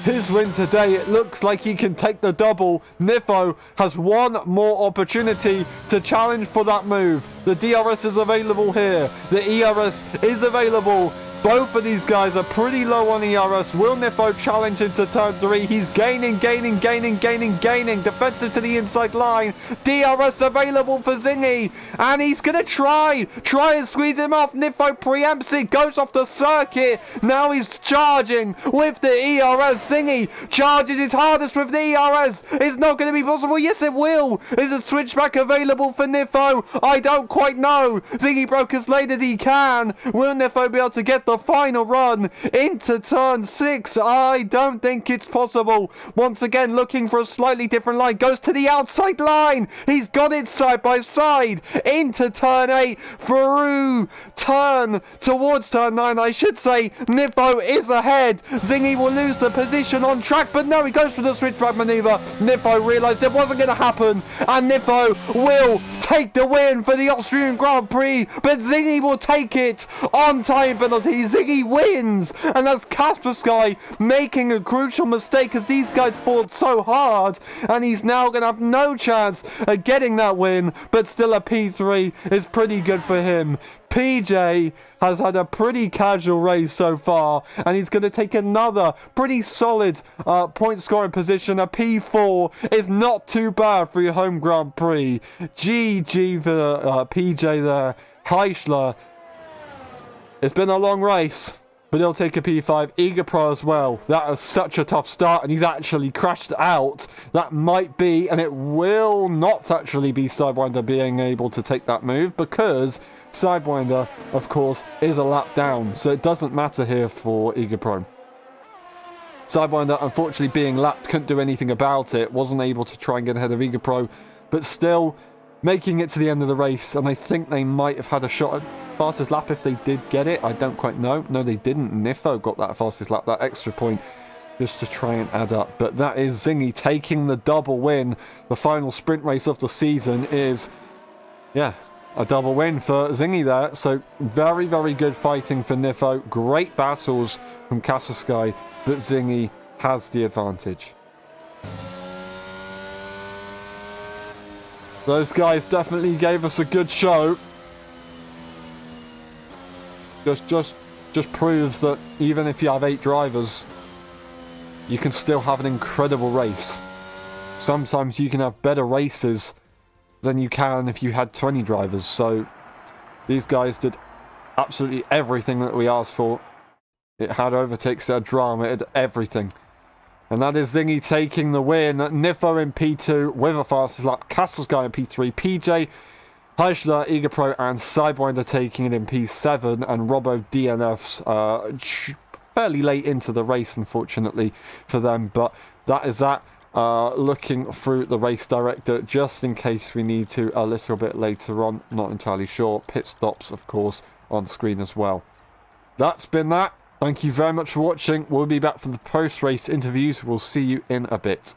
his win today? It looks like he can take the double. Nifo has one more opportunity to challenge for that move. The DRS is available here. The ERS is available. Both of these guys are pretty low on ERS. Will Nifo challenge into turn 3? He's gaining. Defensive to the inside line. DRS available for Zingy. And he's going to try and squeeze him off. Nifo preempts it. Goes off the circuit. Now he's charging with the ERS. Zingy charges his hardest with the ERS. It's not going to be possible. Yes, it will. Is a switchback available for Nifo? I don't quite know. Zingy broke as late as he can. Will Nifo be able to get the final run into turn 6? I don't think it's possible. Once again, looking for a slightly different line. Goes to the outside line. He's got it side by side into turn 8. Through turn towards turn 9, I should say. Nifo is ahead. Zingy will lose the position on track, but no, he goes for the switchback maneuver. Nifo realised it wasn't going to happen, and Nifo will take the win for the Austrian Grand Prix, but Zingy will take it on time penalty. Zingy wins, and that's Kaspersky making a crucial mistake as these guys fought so hard, and he's now going to have no chance of getting that win, but still a P3 is pretty good for him. PJ has had a pretty casual race so far, and he's going to take another pretty solid point scoring position. A P4 is not too bad for your home Grand Prix. GG for PJ there. Heischler, it's been a long race, but he'll take a P5. Eager Pro as well. That is such a tough start, and he's actually crashed out. That might be, and it will not actually be Sidewinder being able to take that move, because Sidewinder, of course, is a lap down, so it doesn't matter here for Eager Pro. Sidewinder, unfortunately, being lapped, couldn't do anything about it, wasn't able to try and get ahead of Eager Pro, but still making it to the end of the race, and I think they might have had a shot at fastest lap if they did get it. I don't quite know. No, they didn't. Nifo got that fastest lap, that extra point, just to try and add up. But that is Zingy taking the double win. The final sprint race of the season is, yeah, a double win for Zingy there. So very, very good fighting for Nifo. Great battles from Kaspersky, but Zingy has the advantage. Those guys definitely gave us a good show. Just proves that even if you have 8 drivers, you can still have an incredible race. Sometimes you can have better races than you can if you had 20 drivers. So These guys did absolutely everything that we asked for. It had overtakes, it had drama, it had everything. And that is Zingy taking the win. Nifo in P2 with a fastest lap. Castle's guy in P3. PJ, Heischler, Egapro, and Sidewinder taking it in P7. And Robbo DNFs fairly late into the race, unfortunately, for them. But that is that. Looking through the race director, just in case we need to a little bit later on. Not entirely sure. Pit stops, of course, on screen as well. That's been that. Thank you very much for watching. We'll be back for the post-race interviews. We'll see you in a bit.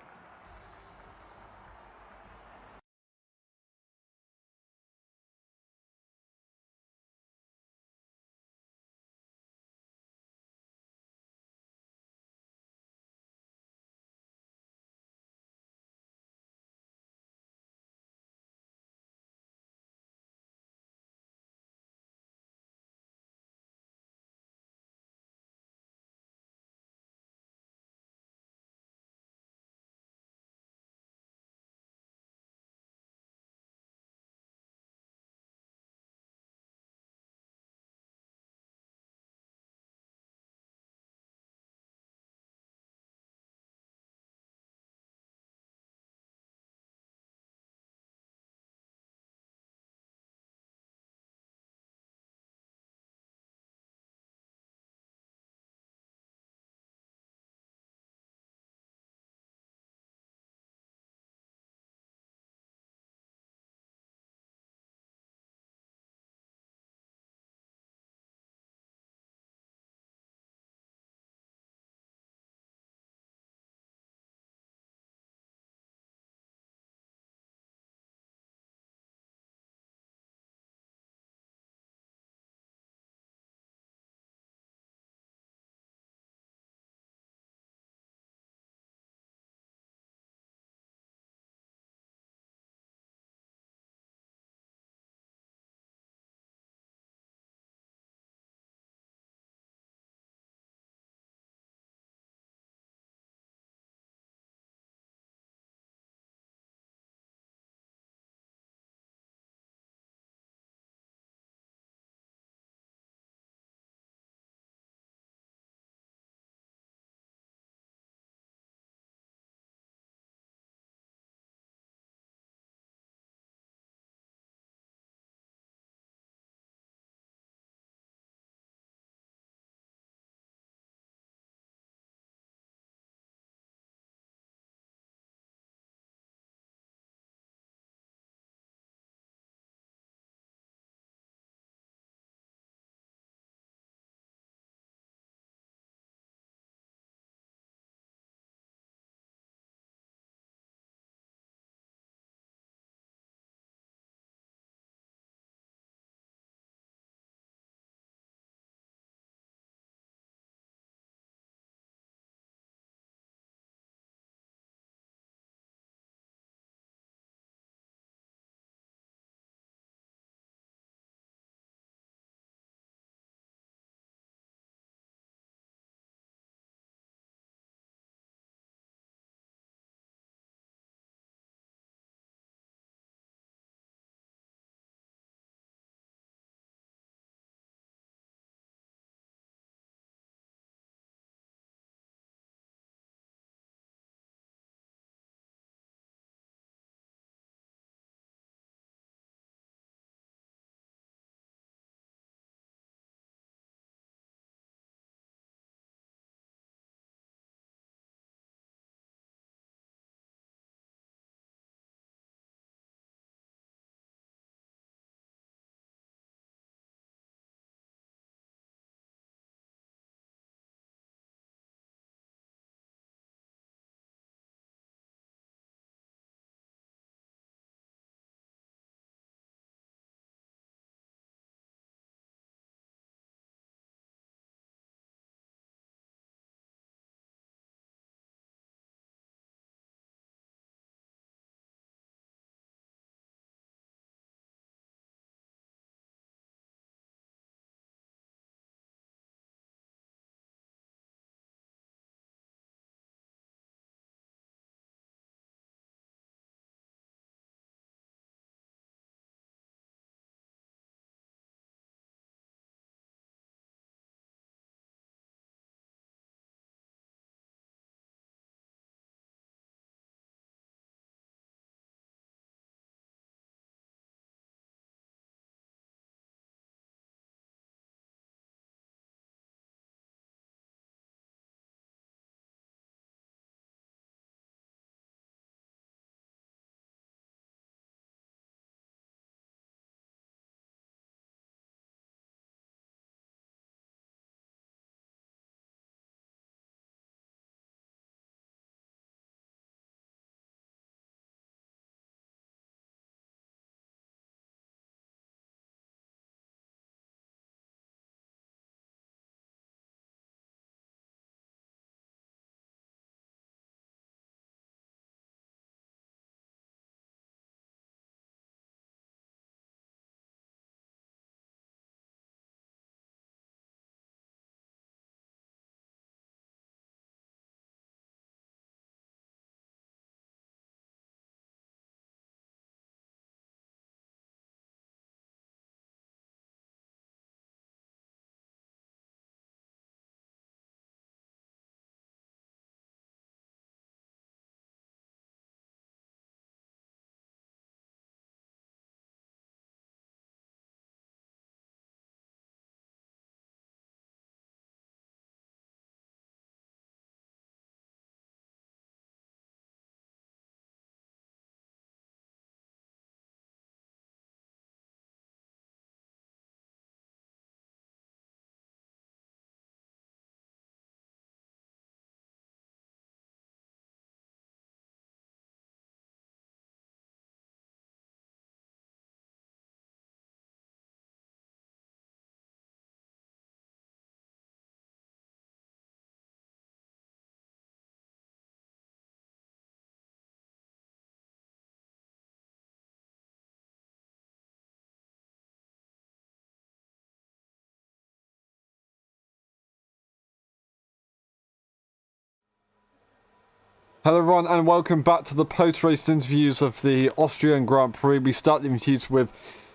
Hello everyone and welcome back to the post-race interviews of the Austrian Grand Prix. We start the interviews with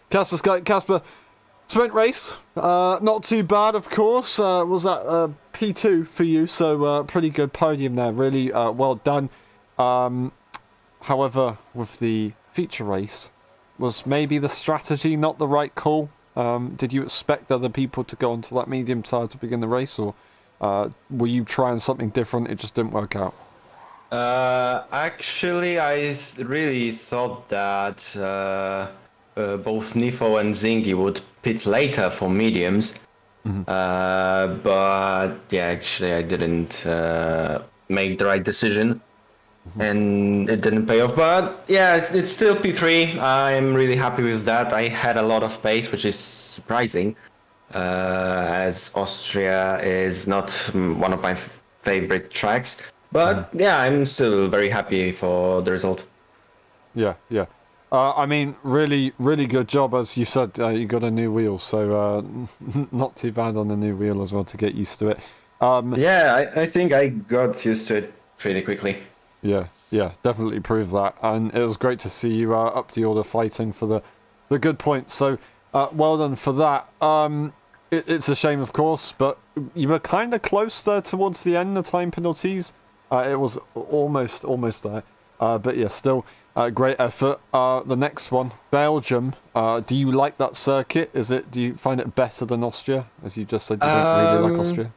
Casper Sky. Casper, sprint race, not too bad of course, was that P2 for you, so pretty good podium there, really well done. However, with the feature race, was maybe the strategy not the right call? Did you expect other people to go onto that medium tire to begin the race, or were you trying something different, it just didn't work out? Actually, I really thought that both Nifo and Zingy would pit later for mediums. But yeah, actually I didn't make the right decision. And it didn't pay off. But yeah, it's still P3. I'm really happy with that. I had a lot of pace, which is surprising, as Austria is not one of my favorite tracks. But yeah, I'm still very happy for the result. Yeah. I mean, really good job. As you said, you got a new wheel, so not too bad on the new wheel as well to get used to it. Yeah, I think I got used to it pretty quickly. Yeah, definitely proves that. And it was great to see you up the order fighting for the good points. So well done for that. It's a shame, of course, but you were kind of close there towards the end, the time penalties. It was almost there. But yeah, still great effort. The next one, Belgium. Do you like that circuit? Do you find it better than Austria? As you just said, you don't really like Austria.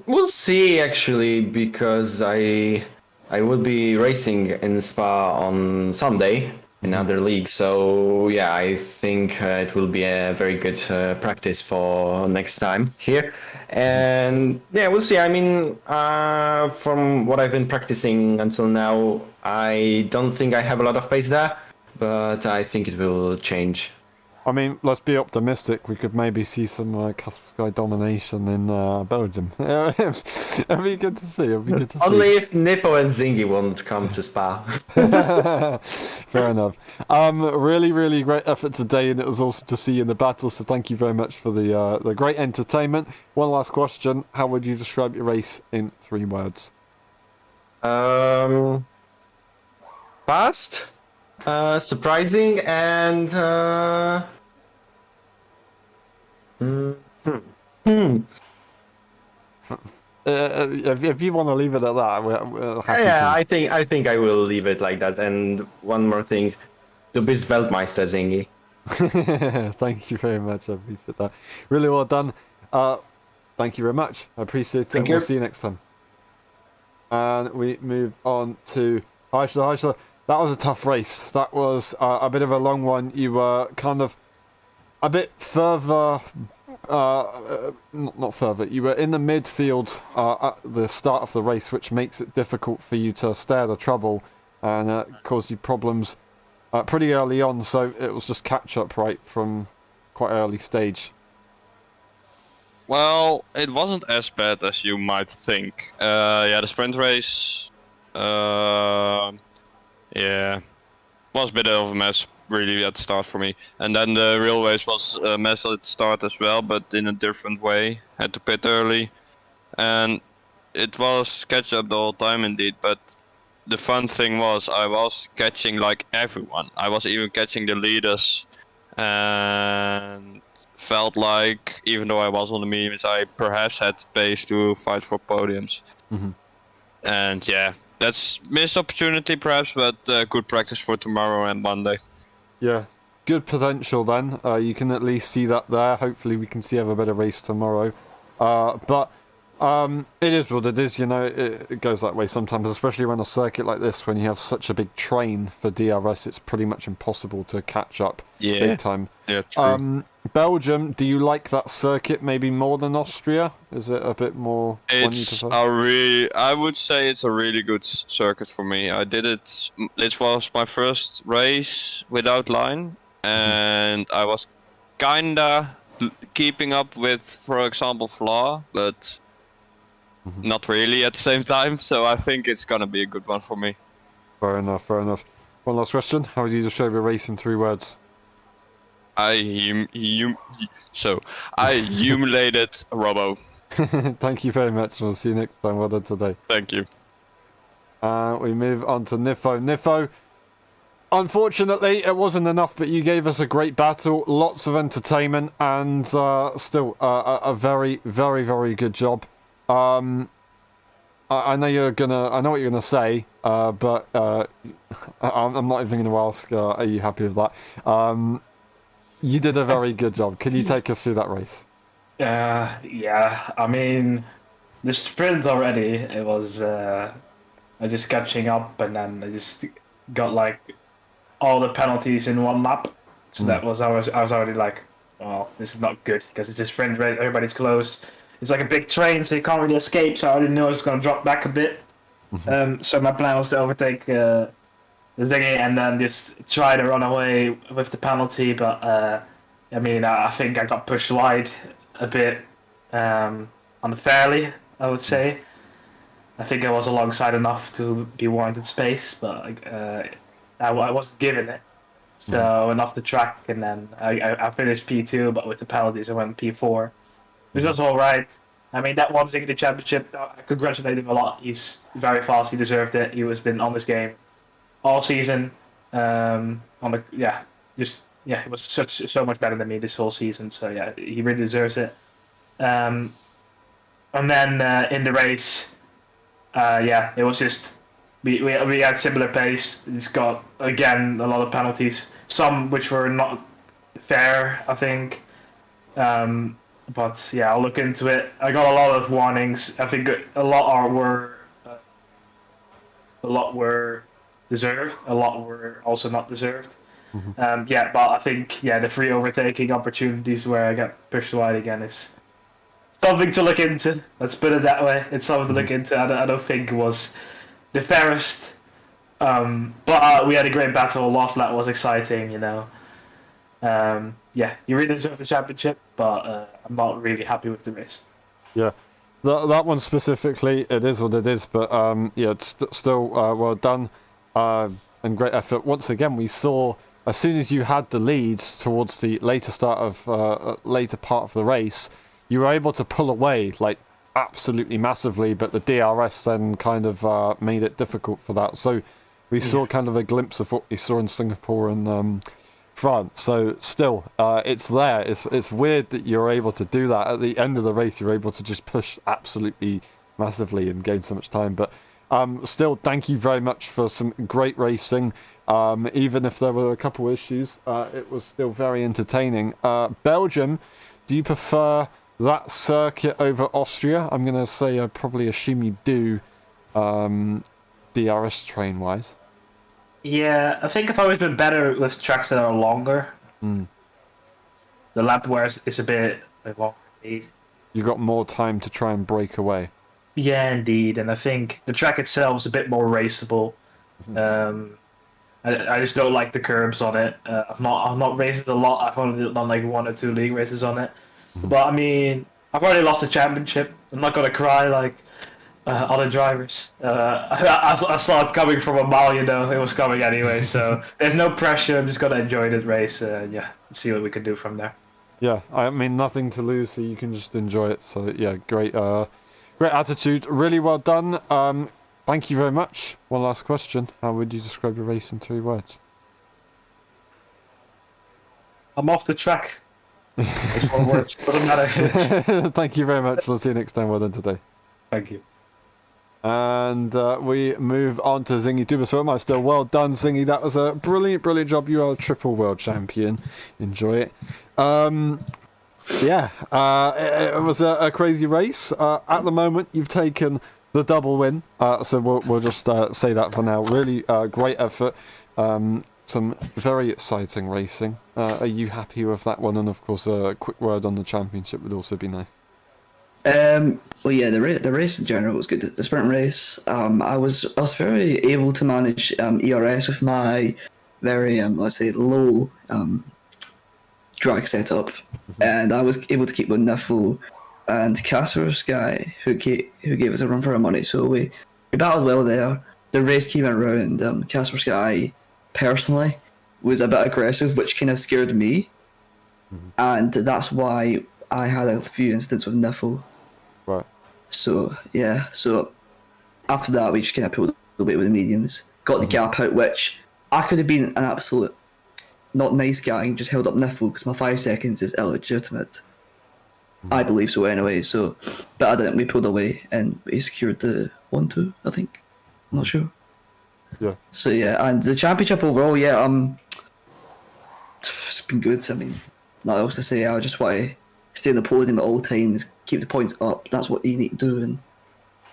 We'll see actually, because I will be racing in Spa on Sunday in other league. So yeah, I think it will be a very good practice for next time here. And yeah, we'll see. I mean, from what I've been practicing until now, I don't think I have a lot of pace there, but I think it will change. I mean, let's be optimistic. We could maybe see some Casper Sky domination in Belgium. It'd be good to see. Only if Nifo and Zingy won't come to Spa. Fair enough. Really great effort today, and it was awesome to see you in the battle. So thank you very much for the great entertainment. One last question: how would you describe your race in 3 words? Fast, surprising, and If you want to leave it at that, we're happy yeah, to. I think I will leave it like that. And one more thing, du bist Weltmeister, Zingy. Thank you very much. I appreciate that. Really well done. Thank you very much. I appreciate it. Thank We'll you. see you next time. And we move on to Heisler. That was a tough race. That was a bit of a long one. You were kind of a bit further, not further. You were in the midfield at the start of the race, which makes it difficult for you to stay the trouble, and caused you problems pretty early on. So it was just catch up right from quite early stage. Well, it wasn't as bad as you might think. Yeah, the sprint race, yeah, was a bit of a mess really at the start for me. And then the real race was a mess at the start as well, but in a different way. Had to pit early, and it was catch up the whole time indeed. But the fun thing was I was catching like everyone. I was even catching the leaders, and felt like, even though I was on the mediums, I perhaps had pace to fight for podiums. And yeah, that's missed opportunity perhaps, but good practice for tomorrow and Monday. Yeah, good potential then. You can at least see that there. Hopefully we can see have a better race tomorrow. But it is what it is, you know, it goes that way sometimes, especially around a circuit like this when you have such a big train for DRS. It's pretty much impossible to catch up big time. Yeah, true. Belgium, do you like that circuit maybe more than Austria? Is it a bit more? I would say it's a really good circuit for me. I did it. This was my first race without line, and I was kinda keeping up with, for example, Flaw, but not really at the same time. So I think it's gonna be a good one for me. Fair enough. One last question: how would you describe your race in 3 words? I humiliated Robo. Thank you very much. We'll see you next time. Well done today. Thank you. We move on to Nifo. Nifo, unfortunately, it wasn't enough, but you gave us a great battle, lots of entertainment, and still a very, very, very good job. I know I know what you're gonna say, but I'm not even gonna ask. Are you happy with that? You did a very good job. Can you take us through that race? Yeah. I mean, the sprint already. It was I just catching up, and then I just got like all the penalties in one lap. So that was I was already like, oh, this is not good because it's a sprint race. Everybody's close. It's like a big train, so you can't really escape. So I already knew I was going to drop back a bit. So my plan was to overtake the Zingy and then just try to run away with the penalty. But I mean, I think I got pushed wide a bit unfairly, I would say. I think I was alongside enough to be warranted space, but I wasn't given it. So I went off the track, and then I finished P2, but with the penalties I went P4, which was all right. I mean, that one Zingy championship, I congratulate him a lot. He's very fast. He deserved it. He has been on this game all season. It was so much better than me this whole season. So yeah, he really deserves it. And then in the race, it was just we had similar pace. It's got again a lot of penalties, some which were not fair, I think. But yeah, I'll look into it. I got a lot of warnings. I think a lot were deserved. A lot were also not deserved. But I think the free overtaking opportunities where I got pushed wide again is something to look into. Let's put it that way. It's something to look into. I don't think it was the fairest, but we had a great battle. Last lap was exciting, you know. You really deserve the championship, but I'm not really happy with the race. Yeah, that one specifically, it is what it is. But it's still well done and great effort. Once again, we saw as soon as you had the leads towards the later part of the race, you were able to pull away like absolutely massively. But the DRS then kind of made it difficult for that. So we saw kind of a glimpse of what we saw in Singapore and France. So still, it's there. It's weird that you're able to do that at the end of the race. You're able to just push absolutely massively and gain so much time. But still, thank you very much for some great racing. Even if there were a couple issues, it was still very entertaining. Belgium, do you prefer that circuit over Austria? I'm going to say I probably assume you do, DRS train wise. Yeah, I think I've always been better with tracks that are longer. The lap wears is a bit longer. You got more time to try and break away. Yeah, indeed, and I think the track itself is a bit more raceable. I just don't like the curbs on it. I've not raced a lot. I've only done like 1 or 2 league races on it. But I mean, I've already lost a championship. I'm not gonna cry like other drivers. I saw it coming from a mile. You know, it was coming anyway. So there's no pressure. I'm just gonna enjoy the race. See what we can do from there. Yeah, I mean nothing to lose, so you can just enjoy it. So yeah, great attitude. Really well done. Thank you very much. One last question. How would you describe your race in 3 words? I'm off the track. It's 1 word. Doesn't matter. Thank you very much. I'll see you next time. Well done today. Thank you. And we move on to Zingy Dubaswimmer. Still well done, Zingy. That was a brilliant job. You are a triple world champion. Enjoy it. It was a crazy race. At the moment, you've taken the double win. So we'll just say that for now. Really great effort. Some very exciting racing. Are you happy with that one? And of course, a quick word on the championship would also be nice. Well, yeah, the race in general was good. The sprint race, I was very able to manage ERS with my very let's say low drag setup, and I was able to keep with Niffle and Casper's guy who gave us a run for our money. So we battled well there. The race came around. Casper's guy personally was a bit aggressive, which kind of scared me, and that's why I had a few incidents with Niffle. Right. So yeah, so after that we just kind of pulled go away with the mediums. Got the gap out, which I could have been an absolute not nice guy and just held up Niffle because my 5 seconds is illegitimate. I believe so anyway, so, but I didn't. We pulled away and we secured the 1-2, I think. I'm not sure. Yeah. So yeah, and the championship overall, yeah, it's been good. I mean, not else to say. I just want to stay on the podium at all times, keep the points up. That's what you need to do, and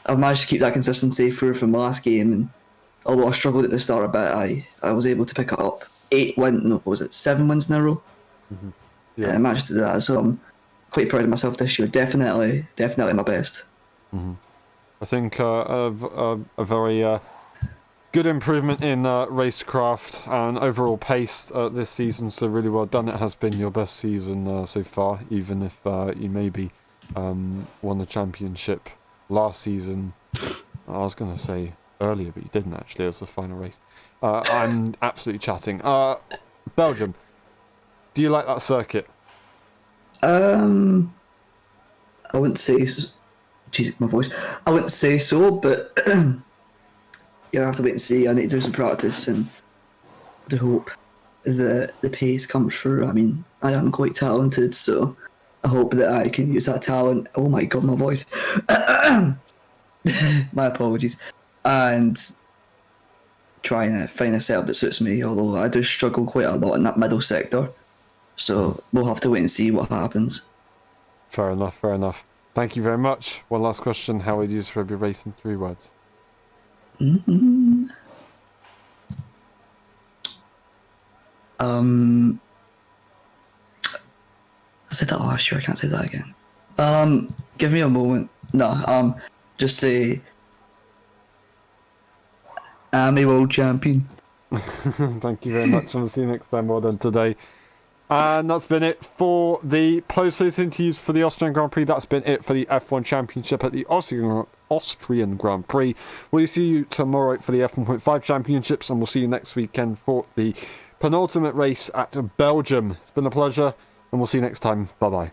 I've managed to keep that consistency through from last game. And although I struggled at the start a bit, I was able to pick it up. 7 wins in a row? Yeah. And I managed to do that, so I'm quite proud of myself this year. Definitely my best. I think a very good improvement in racecraft and overall pace this season, so really well done. It has been your best season so far, even if you maybe won the championship last season. I was going to say earlier, but you didn't actually. It was the final race. I'm absolutely chatting. Belgium, do you like that circuit? I wouldn't say so. Jesus, my voice. I wouldn't say so, but yeah, I have to wait and see. I need to do some practice and to hope that the pace comes through. I mean, I am quite talented, so I hope that I can use that talent. Oh my god, my voice. My apologies. And trying to find a setup that suits me, although I do struggle quite a lot in that middle sector. So we'll have to wait and see what happens. Fair enough, fair enough. Thank you very much. One last question. How would you describe your race in 3 words? I said that last year, I can't say that again. Give me a moment. No, just say I'm a world champion. Thank you very much, and we'll see you next time. Well done today. And that's been it for the post-race interviews for the Austrian Grand Prix. That's been it for the F1 Championship at the Austrian Grand Prix. We'll see you tomorrow for the F1.5 Championships, and we'll see you next weekend for the penultimate race at Belgium. It's been a pleasure, and we'll see you next time. Bye-bye.